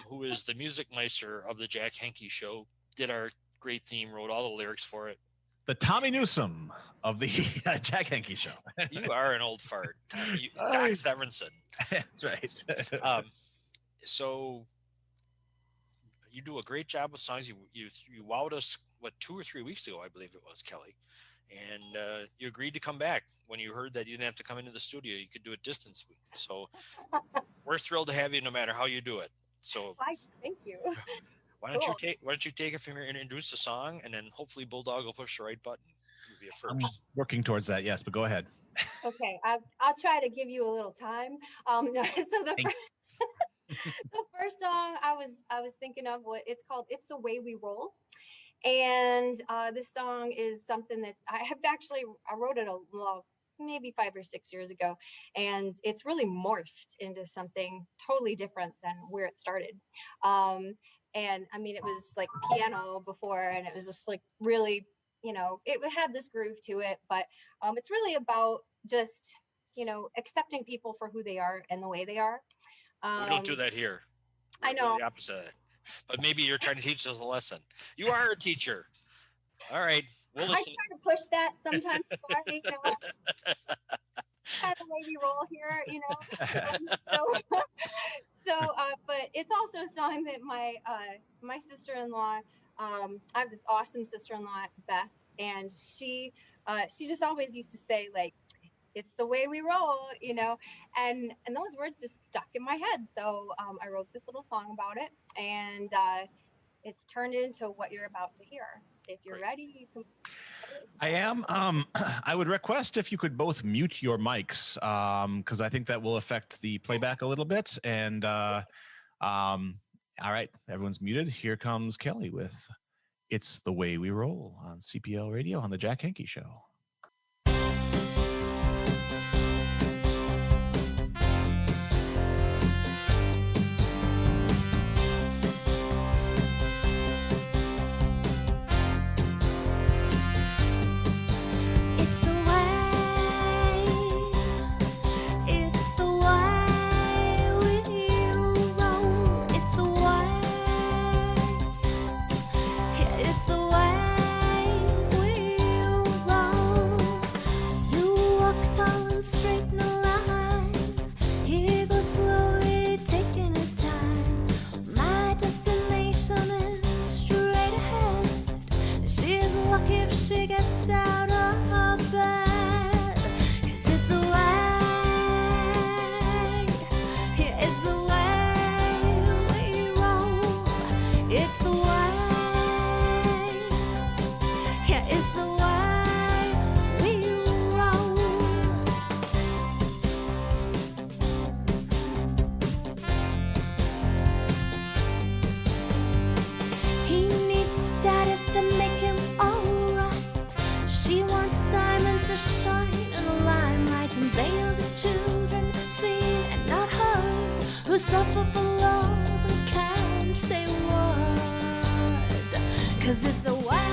who is the music meister of the Jack Henke show, did our great theme, wrote all the lyrics for it. The Tommy Newsom of the Jack Henke show. You are an old fart. Doc Severinson. That's right. So you do a great job with songs. You wowed us 2 or 3 weeks ago, I believe it was, Kelly. and you agreed to come back when you heard that you didn't have to come into the studio. You could do it distance. So we're thrilled to have you no matter how you do it. So Why? Thank you. why don't Cool. you take it from here and introduce the song, and then hopefully Bulldog will push the right button. It'll be a I'm first. working towards that, yes, but go ahead. Okay, I'll try to give you a little time. So the Thank- the first song I was thinking of, what it's called, "It's the Way We Roll," and this song is something that I wrote it maybe 5 or 6 years ago, and it's really morphed into something totally different than where it started. And I mean, it was like piano before, and it was just like really, it had this groove to it, but it's really about just accepting people for who they are and the way they are. We don't do that here. I We're know. the opposite of that. But maybe you're trying to teach us a lesson. You are a teacher. All right. We'll I listen. try to push that sometimes. Kind of way we roll here, but it's also a song that my sister-in-law, I have this awesome sister-in-law, Beth, and she just always used to say, like, "It's the way we roll," and those words just stuck in my head. So I wrote this little song about it, and it's turned into what you're about to hear. If you're Great. ready, you can. I am. I would request if you could both mute your mics, because I think that will affect the playback a little bit. And all right, everyone's muted. Here comes Kelly with "It's the Way We Roll" on CPL Radio on the Jack Henke Show. She gets out of bed, 'cause it's the way, yeah, it's the way we roll, it's the way, yeah, it's the way we roll. He needs status to make him She wants diamonds to shine in the limelight and veil the children seen and not heard, who suffer for love and can't say a word. 'Cause it's the way,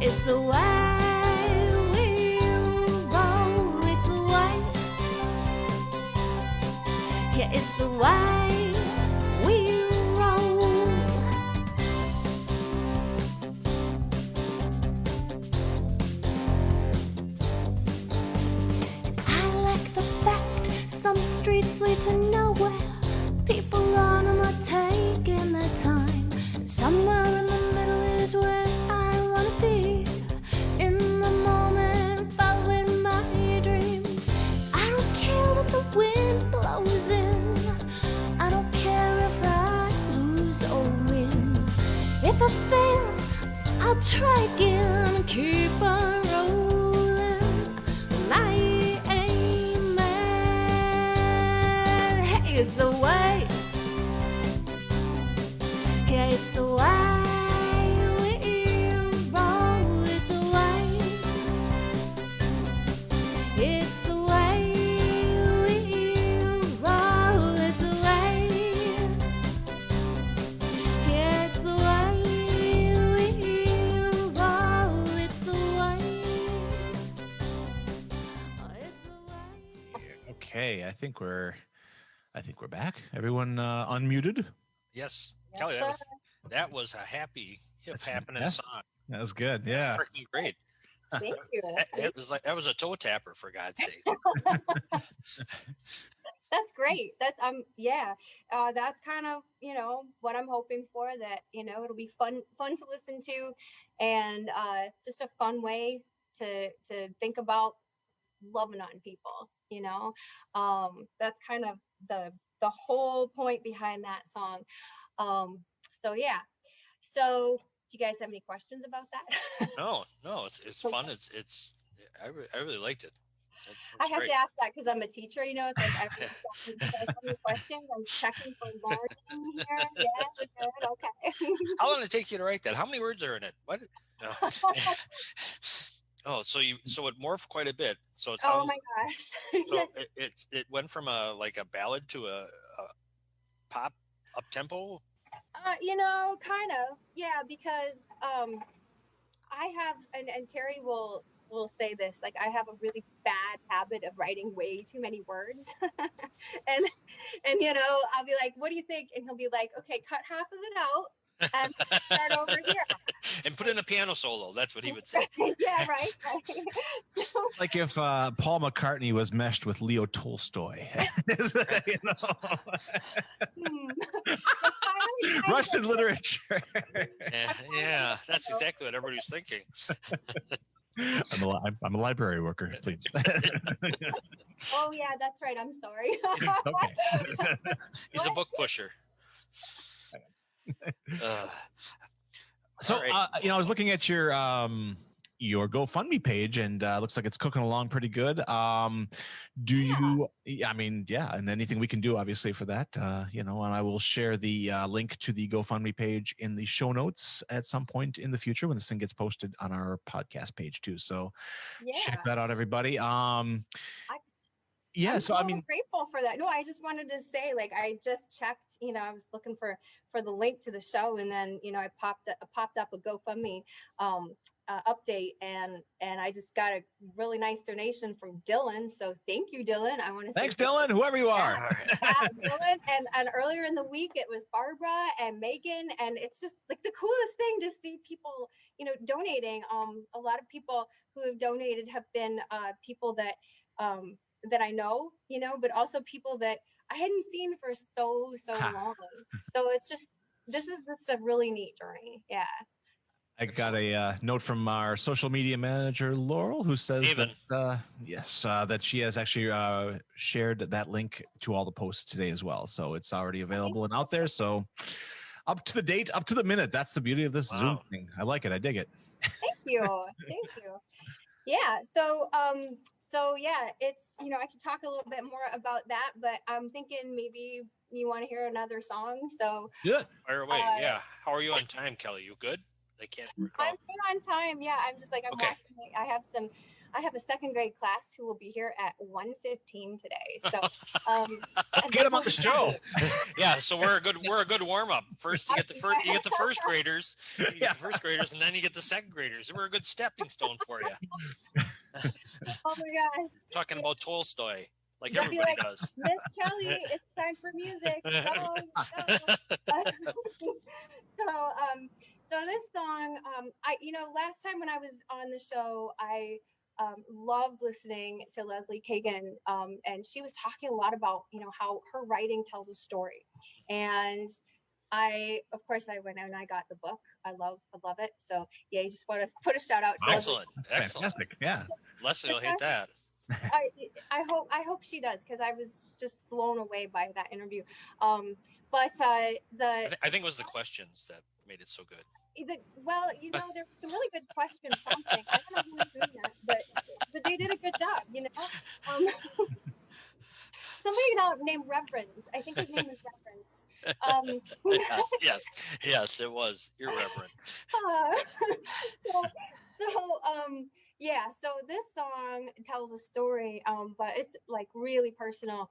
it's the way we roll, it's the way, yeah, it's the way we roll. Some streets lead to nowhere. People on them are taking their time. And somewhere in the middle is where I want to be. In the moment, following my dreams. I don't care what the wind blows in. I don't care if I lose or win. If I fail, I'll try again and keep on rolling. My it's the way, yeah, it's the way we roll, it's the way, it's the way we roll, it's the way, yeah, it's the way we roll, it's the way, oh, it's the way. Okay, I think we're back. Everyone unmuted. Yes, Yes, Kelly, sir. that was a happy hip That's happening yeah. song. That was good. Yeah. Freaking great. Thank you. That was a toe tapper, for God's sake. That's great. That's that's kind of what I'm hoping for. That it'll be fun to listen to, and just a fun way to think about loving on people, that's kind of the whole point behind that song. So yeah. So do you guys have any questions about that? No, it's fun. I really liked it. I have to ask that because I'm a teacher, it's like every so many questions. I'm checking for learning here. Yeah, we're good. Okay. How long did it take you to write that? How many words are in it? What? No. Oh, so it morphed quite a bit. So it sounds. Oh my gosh. So it went from a ballad to a pop up tempo. Kind of, yeah, because I have, and Terry will say this, like I have a really bad habit of writing way too many words, and I'll be like, what do you think? And he'll be like, okay, cut half of it out and start over here and put in a piano solo. That's what he would say. Yeah, right. Like if Paul McCartney was meshed with Leo Tolstoy. Russian literature. Yeah, that's exactly what everybody's thinking. I'm a library worker, please. Oh yeah, that's right. I'm sorry. Okay. He's a book pusher. So, right. I was looking at your GoFundMe page, and looks like it's cooking along pretty good. Do you? I mean, yeah, and anything we can do, obviously, for that, and I will share the link to the GoFundMe page in the show notes at some point in the future when this thing gets posted on our podcast page too. So, check that out, everybody. Yeah, so I mean, grateful for that. No, I just wanted to say, like, I just checked. I was looking for the link to the show, and then I popped up a GoFundMe update, and I just got a really nice donation from Dylan. So thank you, Dylan. I want to thanks, Dylan, whoever you are. Dylan, and earlier in the week it was Barbara and Megan, and it's just like the coolest thing to see people, donating. A lot of people who have donated have been people that I know, but also people that I hadn't seen for so long. So this is just a really neat journey. Yeah. I got a note from our social media manager, Laurel, who says that she has actually shared that link to all the posts today as well. So it's already available and out there. So up to the date, up to the minute. That's the beauty of this Zoom thing. I like it. I dig it. Thank you. Yeah. So yeah, it's, I could talk a little bit more about that, but I'm thinking maybe you want to hear another song. So good. Fire away. Yeah. How are you on time, Kelly? You good? I can't recall. I'm good on time. Yeah. I'm just like, I'm watching. I have a second grade class who will be here at 1:15 today. So let's get them on the show. Yeah, so we're a good warm up. First you get the first graders, and then you get the second graders. We're a good stepping stone for you. Oh my God. Talking about Tolstoy, like everybody does. Miss Kelly, it's time for music. Go. So this song, last time when I was on the show, I loved listening to Leslie Kagan, and she was talking a lot about, how her writing tells a story. And I went out and I got the book. I love it. So yeah, you just want to put a shout out to Excellent. Fantastic. Yeah. Leslie will hate that. I hope she does, because I was just blown away by that interview. I think it was the questions that made it so good. There was some really good question prompting. I don't know who was doing that, but they did a good job, Somebody now named Reverend. I think his name is Reverend. Yes, it was irreverent. So this song tells a story, but it's like really personal,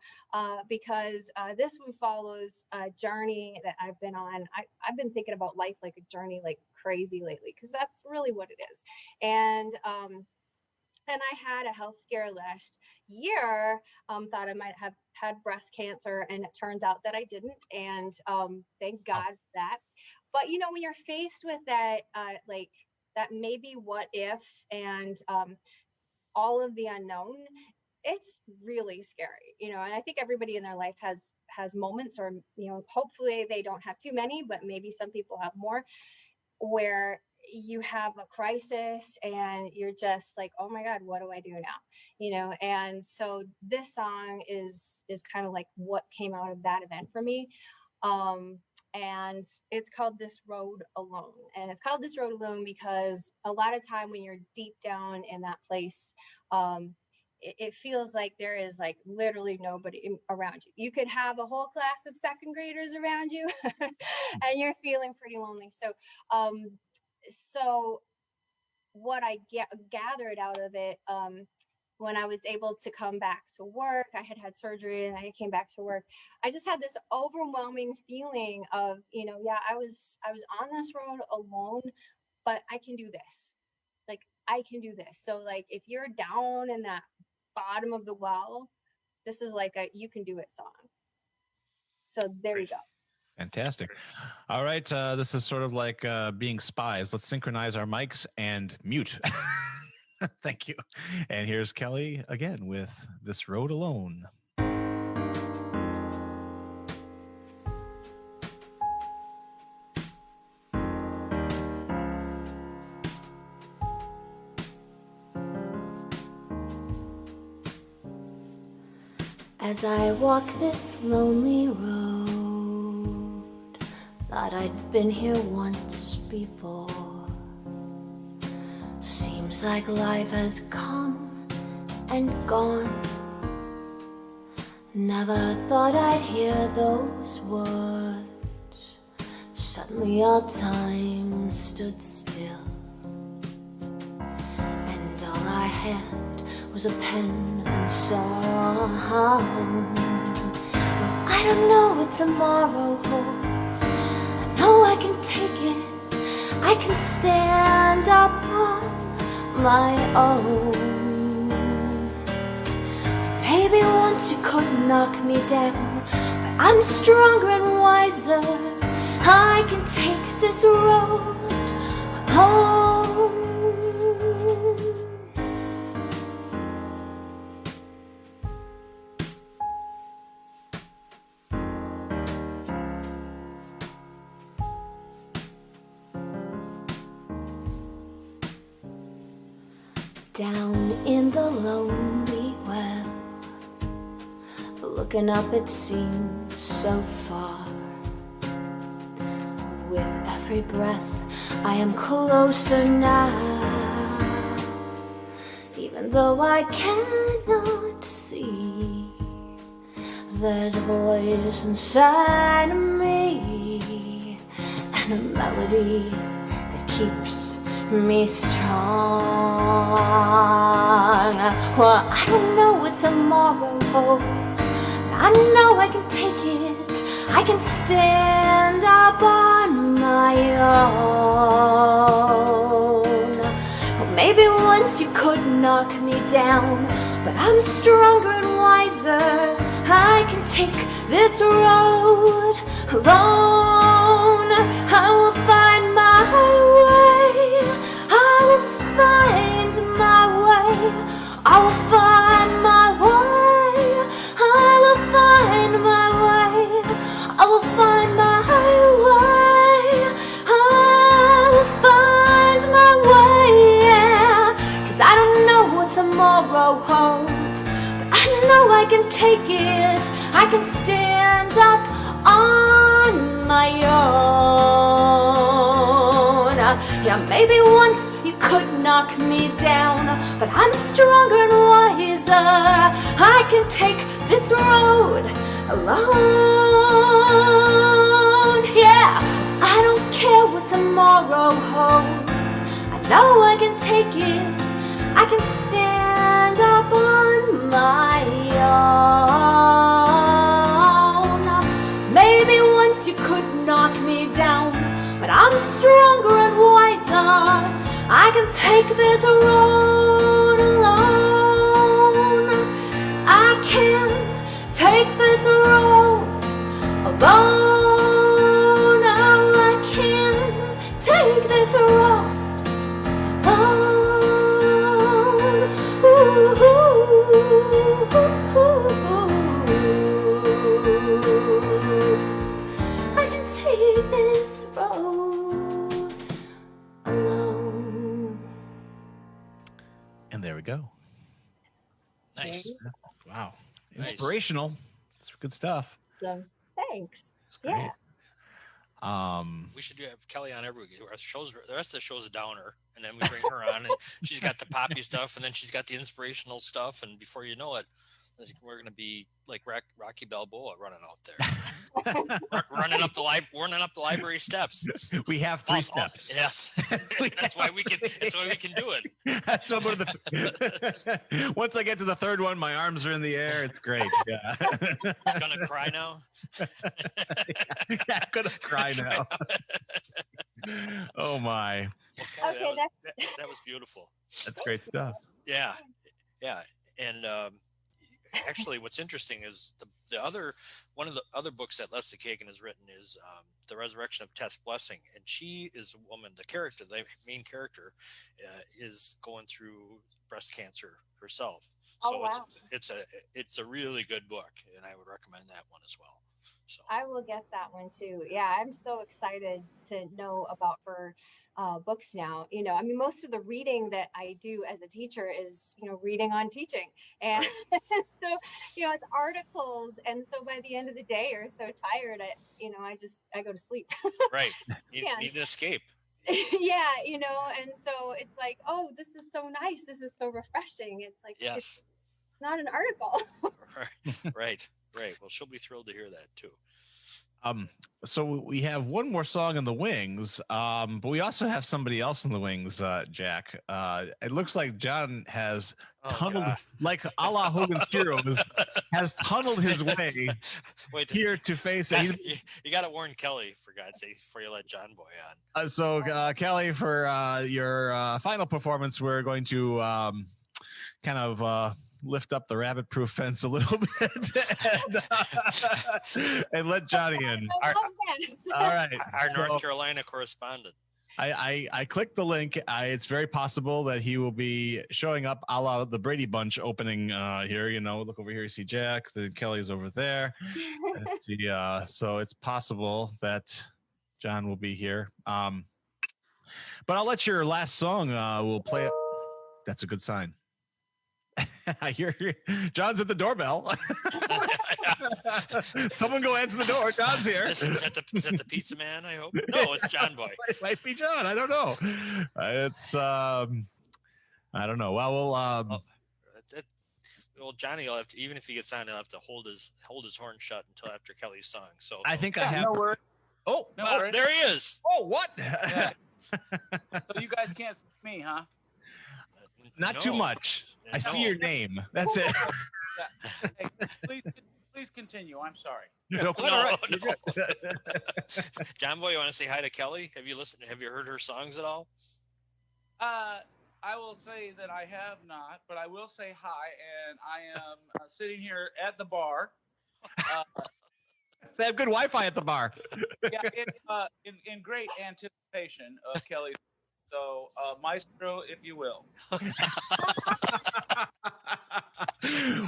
because this one follows a journey that I've been on. I've been thinking about life like a journey, like crazy lately, because that's really what it is. And I had a health scare last year. Thought I might have had breast cancer, and it turns out that I didn't. And thank God for that. But when you're faced with that, that maybe what if, and all of the unknown, it's really scary, and I think everybody in their life has moments, or hopefully they don't have too many, but maybe some people have more, where you have a crisis and you're just like, oh my God, what do I do now? And so this song is kind of like what came out of that event for me. And it's called This Road Alone. And it's called This Road Alone because a lot of time when you're deep down in that place, it feels like there is like literally nobody around you. You could have a whole class of second graders around you and you're feeling pretty lonely. So what I gathered out of it, when I was able to come back to work, I had surgery and I came back to work. I just had this overwhelming feeling of, I was on this road alone, but I can do this. Like, I can do this. So like, if you're down in that bottom of the well, this is like a you can do it song. So there you go. Fantastic. All right. This is sort of like being spies. Let's synchronize our mics and mute. Thank you. And here's Kelly again with This Road Alone. As I walk this lonely road, thought I'd been here once before. Seems like life has come and gone. Never thought I'd hear those words. Suddenly all time stood still, and all I had was a pen and song. Well, I don't know what tomorrow holds. I know I can take it. I can stand up on my own. Maybe once you could knock me down, but I'm stronger and wiser. I can take this road home. Down in the lonely well, looking up it seems so far. With every breath I am closer now, even though I cannot see. There's a voice inside of me and a melody that keeps me strong. Well, I don't know what tomorrow holds, but I know I can take it. I can stand up on my own. Well, maybe once you could knock me down, but I'm stronger and wiser. I can take this road alone. I will find my way. I will find my way. I will find my way. I will find my way. I will find my way. I will find my way, yeah. 'Cause I don't know what tomorrow holds, but I know I can take it. I can stand up on my own. Yeah, maybe once you could knock me down, but I'm stronger and wiser. I can take this road alone. Yeah, I don't care what tomorrow holds. I know I can take it. I can stand up on my own. Maybe once you could knock me down, but I'm stronger and wiser. I can take this road alone. I can take this road alone. Oh, I can take this road alone. Ooh, ooh, ooh, ooh. I can take this road alone. Inspirational. It's good stuff. So thanks. It's great. Yeah. We should have Kelly on every week. Our shows, the rest of the show's a downer, and then we bring her on, and she's got the poppy stuff, and then she's got the inspirational stuff, and before you know it, we're going to be like Rocky Balboa running out there, running up the library steps. We have 3 steps. Yes, that's why we can. That's why we can do it. That's some of the. Once I get to the 3rd one, my arms are in the air. It's great. Yeah. Gonna cry now. Yeah, I'm gonna cry now. Oh my. Well, Kelly, Okay, that was beautiful. That's great stuff. Yeah, and actually, what's interesting is one of the other books that Leslie Kagan has written is The Resurrection of Tess Blessing, and she is a woman. The main character, is going through breast cancer herself. So wow. it's a really good book, and I would recommend that one as well. So I will get that one too. Yeah, I'm so excited to know about her books now. I mean, most of the reading that I do as a teacher is, reading on teaching. And so, it's articles. And so by the end of the day, you're so tired, I go to sleep. Right. You need an escape. Yeah, and so it's like, oh, this is so nice. This is so refreshing. It's like, yes, it's not an article. Right. Well, she'll be thrilled to hear that too. So we have one more song in the wings, but we also have somebody else in the wings, Jack. It looks like John has tunneled, like a la Hogan's Heroes, has tunneled his way here to face it. You got to warn Kelly, for God's sake, before you let John Boy on. So Kelly, for your final performance, we're going to kind of lift up the rabbit-proof fence a little bit and let Johnny in. All right. Our North Carolina correspondent. I clicked the link. It's very possible that he will be showing up a la the Brady Bunch opening here. Look over here, you see Jack. Then Kelly's over there. So it's possible that John will be here. But I'll let your last song will play it. That's a good sign. I hear John's at the doorbell. Someone go answer the door. John's here. Is that the pizza man? I hope. No, it's John Boy. It might be John. I don't know. It's I don't know. Well, well, Johnny will have to, even if he gets on, he'll have to hold his horn shut until after Kelly's song. So I think I have. No oh, there he is. Oh, what? Yeah. So you guys can't see me, huh? Not too much. I see your name. That's it. Hey, please continue. I'm sorry. No. John Boy, you want to say hi to Kelly? Have you heard her songs at all? I will say that I have not, but I will say hi, and I am sitting here at the bar. They have good Wi-Fi at the bar. Yeah, in great anticipation of Kelly. So, maestro, if you will.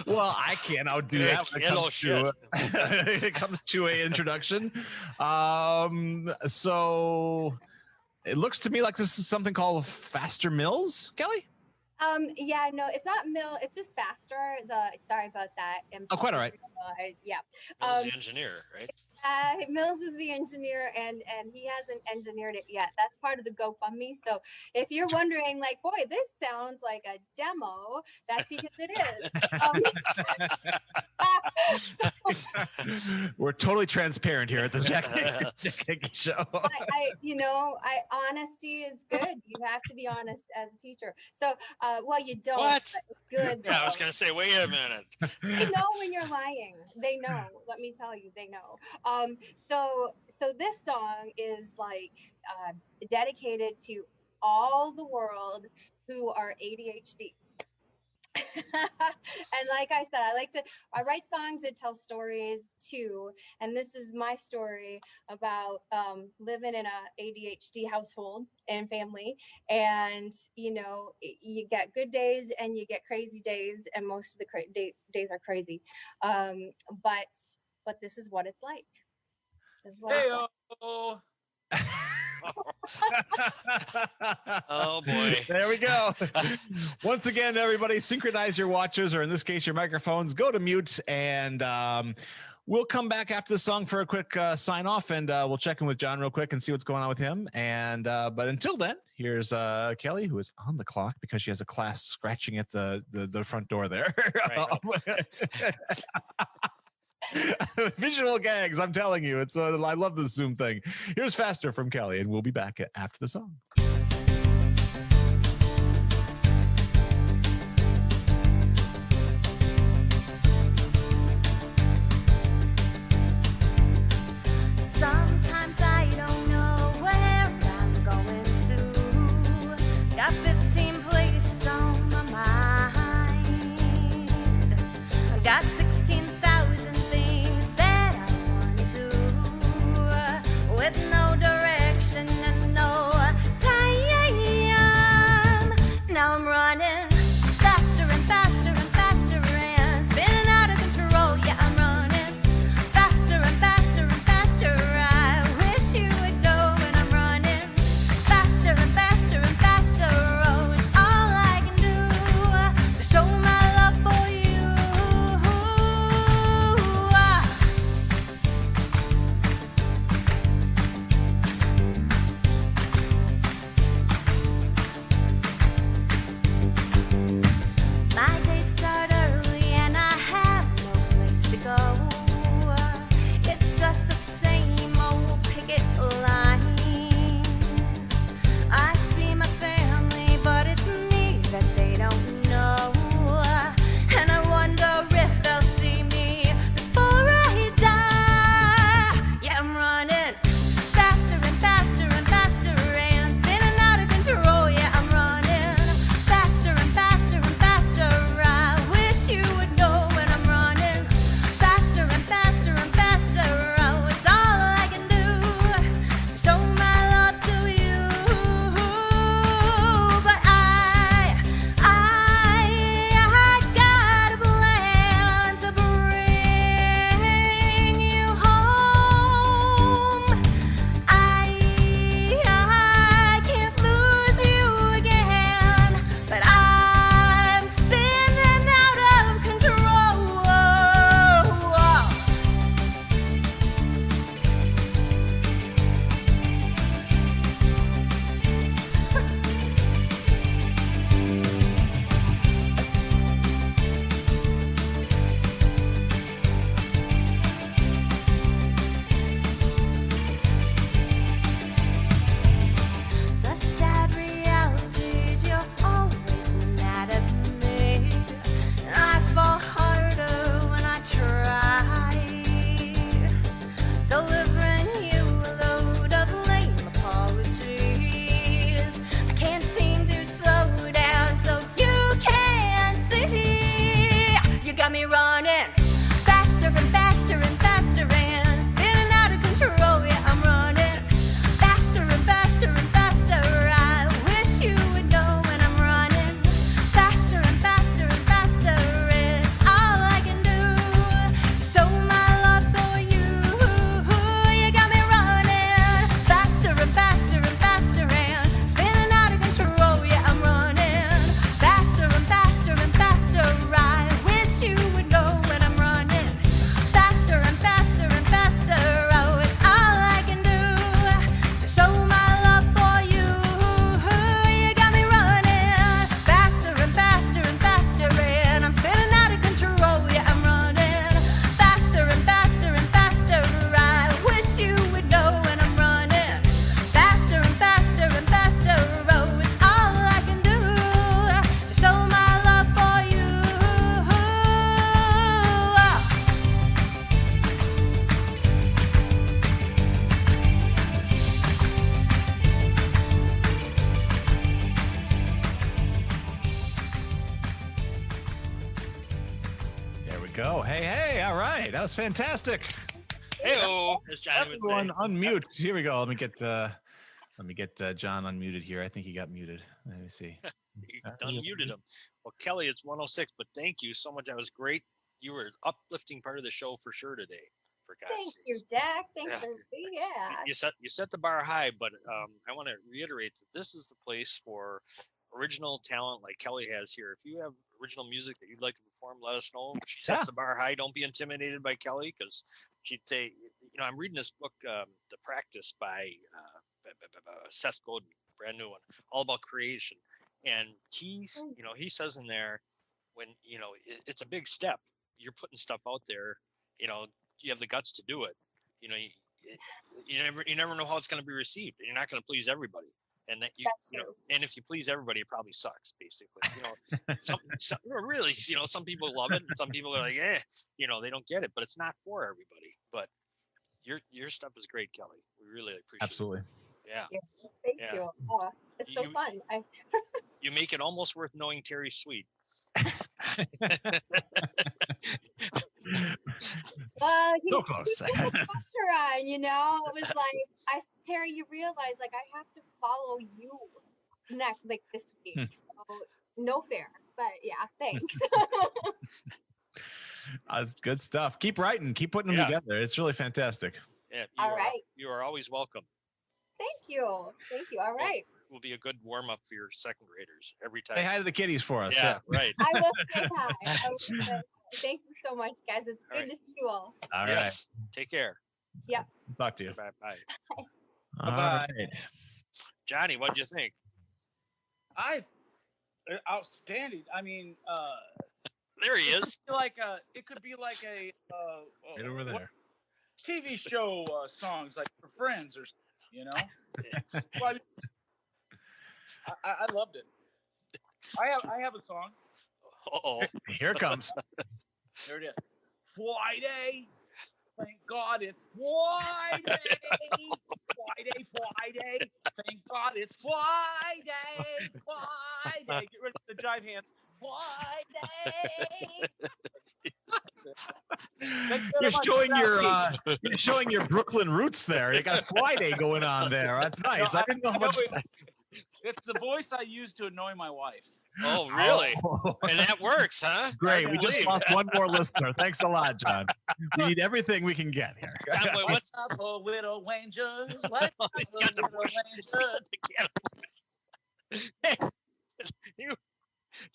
Well, I can't outdo that when it comes to an introduction. So it looks to me like this is something called Faster Mills, Kelly? Yeah, no, it's not Mill. It's just Faster. Sorry about that. Oh, quite all right. Yeah. Mills the engineer, right? Mills is the engineer, and he hasn't engineered it yet. That's part of the GoFundMe. So if you're wondering, like, boy, this sounds like a demo, that's because it is. We're totally transparent here at the Jack Henke Show. Honesty is good. You have to be honest as a teacher. So, well, you don't. What? But it's good. Yeah, I was gonna say, wait a minute. They know when you're lying. They know. Let me tell you, they know. So this song is like dedicated to all the world who are ADHD. And like I said, I write songs that tell stories too. And this is my story about living in a ADHD household and family. And, you get good days and you get crazy days. And most of the days are crazy. But this is what it's like. Hey-o. Oh boy. There we go. Once again, everybody, synchronize your watches, or in this case, your microphones. Go to mute, and we'll come back after the song for a quick sign off, and we'll check in with John real quick and see what's going on with him. And but until then, here's Kelly, who is on the clock because she has a class scratching at the front door there. Right. Visual gags, I'm telling you. It's I love this Zoom thing. Here's Faster from Kelly, and we'll be back after the song. Sometimes I don't know where I'm going to. Got 15 places on my mind. I got 16,000 things that I want to do, with no direction and no time. Now I'm running faster and faster and faster and spinning out of control. Yeah, I'm running faster and faster and faster. I wish you would know when I'm running faster and faster and faster. Oh, it's all I can do to show my love for you. My days start early and I have no place to go. It's just the same old picket line. I see my family, but it's me that they don't know. And I wonder if they'll see me before I die. Yeah, I'm running faster and faster and faster and spinning out of control. Yeah, I'm running faster and faster and faster. I wish you would know when I'm running faster and faster and faster. Oh, it's all I can do to show my love to you. But I got a plan to bring you home. I can't lose you again, but I'm spinning out of control. The sad reality is you're always mad at me. I fall harder when I try, delivering you a load of lame apologies. I can't seem to slow down so you can see. You got me running faster and faster and faster and spinning out of control. Yeah, I'm running faster and faster and faster. I wish you would know when I'm running faster and faster and faster. It's all I can do to show my love for you. You got me running faster and faster and faster and spinning out of control. Yeah, I'm running faster and faster and faster. I wish you would know when I'm running faster and faster and faster. Oh, it's all I can do to show my love for you. You got me running faster and faster and faster, and I'm spinning out of control. Yeah, I'm running faster and faster and faster. I wish you would know when I'm running faster and faster and faster. Oh, it's all I can do to show my love for you. There we go. Hey, all right. That was fantastic. Heyo, as Johnny would say. Everyone unmute. Here we go. Let me get John unmuted here. I think he got muted. Let me see. You unmuted him. Well, Kelly, it's 106, but thank you so much. That was great. You were an uplifting part of the show for sure today. For God's Thank sakes. you, Jack. Thanks Yeah. for yeah. You set the bar high, but I want to reiterate that this is the place for original talent like Kelly has here. If you have original music that you'd like to perform, let us know. She sets the bar high. Don't be intimidated by Kelly, because she'd say, I'm reading this book, The Practice by Seth Godin, brand new one, all about creation. And he says in there, when, it's a big step. You're putting stuff out there, you have the guts to do it. You never know how it's going to be received, and you're not going to please everybody. And that and if you please everybody, it probably sucks. Basically, really, some people love it, and some people are like, they don't get it. But it's not for everybody. But your stuff is great, Kelly. We really appreciate Absolutely. it. Yeah. Thank you. Oh, it's so fun. You make it almost worth knowing Terry Sweet. Well, So close. he put the pressure on, it was like, Terry, you realize, like, I have to follow you this week. So no fair, but yeah, thanks. That's good stuff. Keep writing, keep putting them together. It's really fantastic. Yeah. All right. You are always welcome. Thank you. All right. Will be a good warm up for your second graders every time. Say hi to the kiddies for us. Yeah, right. I will say hi. Thank you so much, guys. It's good to see you all. All right. Take care. Yep. Talk to you. Bye. All right. Johnny, what'd you think? Outstanding. I mean, there he is. It could be like a Right over there. TV show songs like for Friends or something, Well, I loved it. I have a song. Uh-oh. Here it comes. There it is. Friday. Thank God it's Friday. Friday. Thank God it's Friday. Get rid of the jive hands. Friday. You're showing your Brooklyn roots there. You got Friday going on there. That's nice. I didn't know how much. It's the voice I use to annoy my wife. Oh, really? And that works, huh? Great. We just lost one more listener. Thanks a lot, John. We need everything we can get here. John, boy, what's up, widow rangers? Widow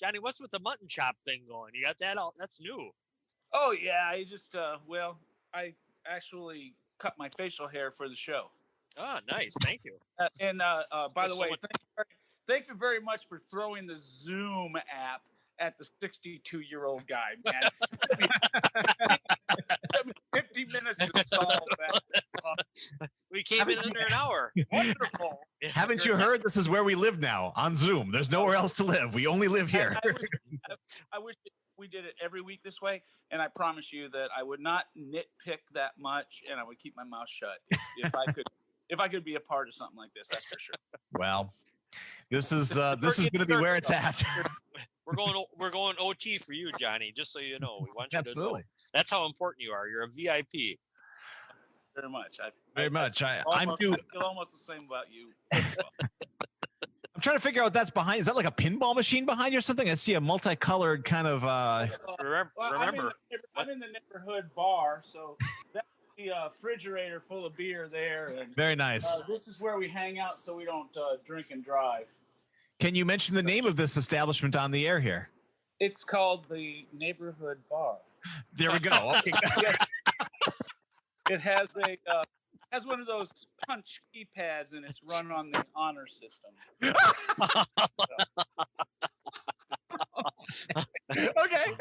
Johnny, what's with the mutton chop thing going? You got that all? That's new. Oh yeah, I just I actually cut my facial hair for the show. Oh, nice. Thank you. By the way, thank you very much for throwing the Zoom app at the 62-year-old guy, man. Took me 50 minutes to solve that. We came in under an hour. Wonderful. Haven't you heard? This is where we live now, on Zoom. There's nowhere else to live. We only live here. I wish we did it every week this way, and I promise you that I would not nitpick that much, and I would keep my mouth shut if I could. If I could be a part of something like this, that's for sure. Well, this is going to be where it's at. We're going OT for you, Johnny. Just so you know, we want you Absolutely. to know. That's how important you are. You're a VIP. Very much. I feel almost the same about you. I'm trying to figure out what that's behind. Is that like a pinball machine behind you or something? I see a multicolored kind of. Remember. I'm in the neighborhood bar, so that's the refrigerator full of beer there. And, very nice. This is where we hang out, so we don't drink and drive. Can you mention the name of this establishment on the air here? It's called the Neighborhood Bar. There we go. Okay. It has one of those punch keypads, and it's run on the honor system. Okay.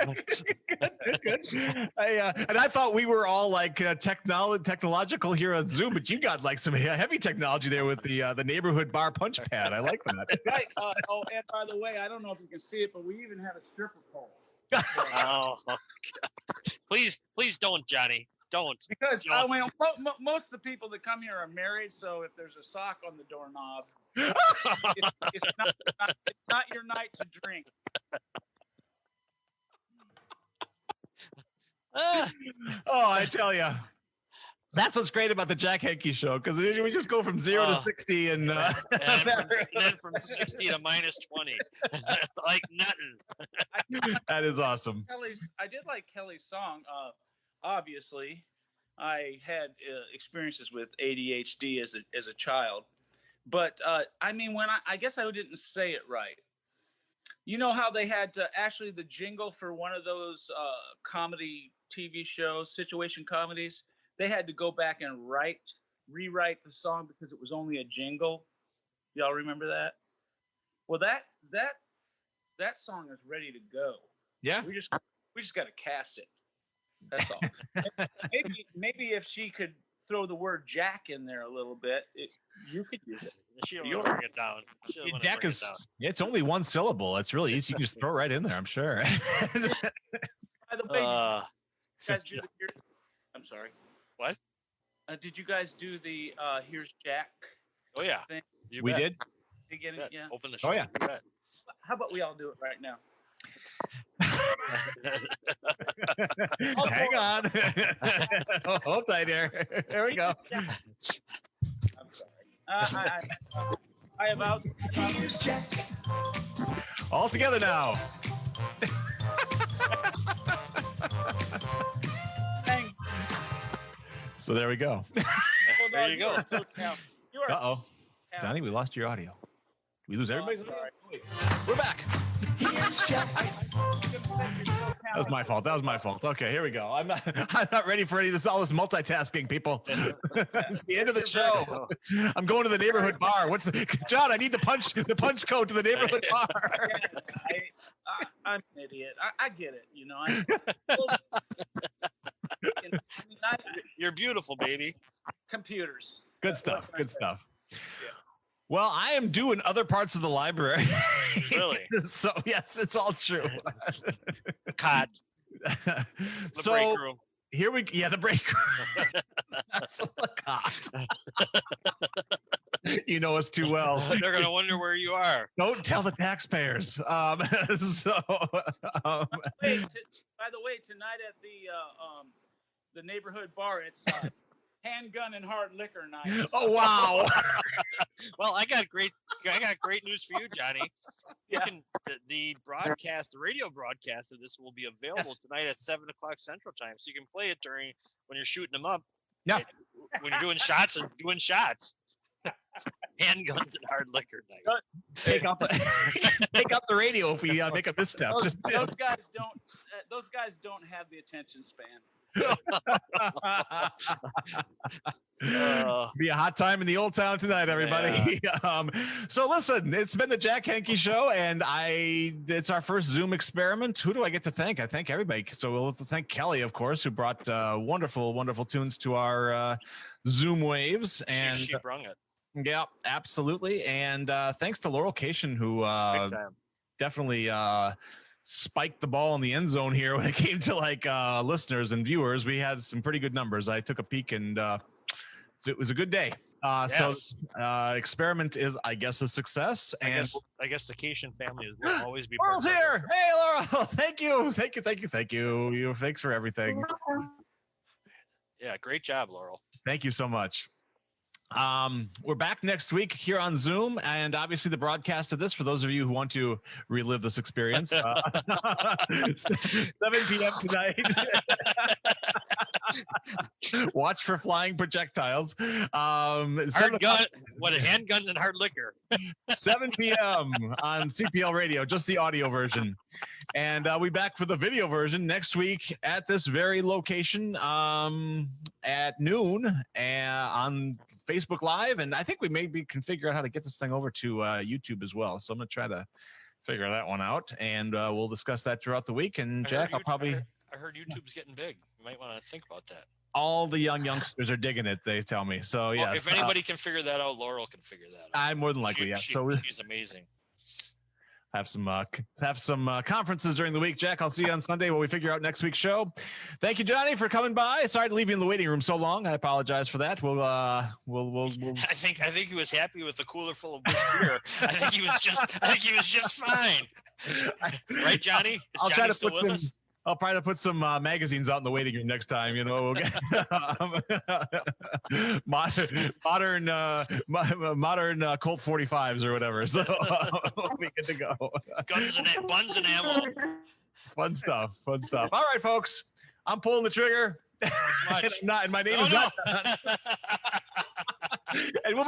Good. And I thought we were all like technological here on Zoom, but you got like some heavy technology there with the neighborhood bar punch pad. I like that. Right. And by the way, I don't know if you can see it, but we even have a stripper pole. Oh, God. Please don't, Johnny. Don't. Because most of the people that come here are married, so if there's a sock on the doorknob, it's not your night to drink. Oh, I tell you. That's what's great about the Jack Henke show, because we just go from 0 to 60 and then from 60 to minus 20. Like nothing. That is awesome. I did like Kelly's song, obviously. I had experiences with ADHD as a child. But I mean, when I guess I didn't say it right. You know how they had to actually the jingle for one of those comedy TV shows, situation comedies, they had to go back and rewrite the song because it was only a jingle. Y'all remember that? Well, that song is ready to go. Yeah. We just got to cast it. That's all. maybe if she could throw the word Jack in there a little bit, you could use it. She don't want to bring it down. Jack is, it's only one syllable. It's really easy. You can just throw it right in there, I'm sure. By the way, you guys do I'm sorry. What? Did you guys do the Here's Jack? Oh, yeah. Thing? We did? Yeah. Open the show. Oh, yeah. How about we all do it right now? Hang on. Hold tight here. There we go. I'm sorry. I have out. Here's Jack. All together now. Hang. So there we go. There you go. Uh-oh. Donnie, we lost your audio. Did we lose everybody? We're back. Here's Jack. That was my fault. That was my fault. Okay, here we go. I'm not ready for any of this, all this multitasking, people. It's the end of the show. I'm going to the neighborhood bar. John, I need the punch code to the neighborhood bar. I'm an idiot. I get it. You know. You're beautiful, baby. Computers. Good stuff. Good stuff. Well, I am doing other parts of the library. Really? So yes, it's all true. Cot. The break room. Here the break room. That's a cot. You know us too well. They're gonna wonder where you are. Don't tell the taxpayers. By the way, tonight at the neighborhood bar, it's handgun and hard liquor night. Oh wow! Well, I got great news for you, Johnny. You can the radio broadcast of this will be available tonight at 7:00 Central Time, so you can play it during when you're shooting them up. Yeah, when you're doing shots. Handguns and hard liquor night. Take off the radio if we make a misstep. Those guys don't have the attention span. Be a hot time in the old town tonight, everybody. Yeah. So listen, it's been the Jack Henke Show, and it's our first Zoom experiment. Who do I get to thank? I thank everybody. So we'll thank Kelly, of course, who brought wonderful tunes to our Zoom waves, and she brung it. Yeah, absolutely. And thanks to Laurel Cation, who definitely spiked the ball in the end zone here when it came to listeners and viewers. We had some pretty good numbers. I took a peek, and it was a good day. Yes. So experiment is, I guess, a success. I guess the Cation family will always be. Laurel's here. Hey, Laurel. Thank you. Thanks for everything. Yeah, great job, Laurel. Thank you so much. We're back next week here on Zoom, and obviously the broadcast of this for those of you who want to relive this experience. 7 p.m. tonight. Watch for flying projectiles. Handguns and hard liquor. 7 p.m. on CPL Radio, just the audio version. And we'll be back with the video version next week at this very location at noon on Facebook Live. And I think we maybe can figure out how to get this thing over to YouTube as well. So I'm going to try to figure that one out. And we'll discuss that throughout the week. And Jack, I heard YouTube's getting big. You might want to think about that. All the youngsters are digging it, they tell me. So yeah, if anybody can figure that out, Laurel can figure that out. I'm more than likely. She's amazing. Have some conferences during the week. Jack, I'll see you on Sunday when we figure out next week's show. Thank you, Johnny, for coming by. Sorry to leave you in the waiting room so long. I apologize for that. We'll I think he was happy with the cooler full of Busch beer. I think he was just fine. Right, Johnny? I'll try to put some magazines out in the waiting room next time. You know, we'll get modern Colt 45s or whatever. So we'll be good to go. Buns and ammo. Fun stuff. All right, folks. I'm pulling the trigger. Thanks much. And I'm not, and my name Oh, is no. not. And we'll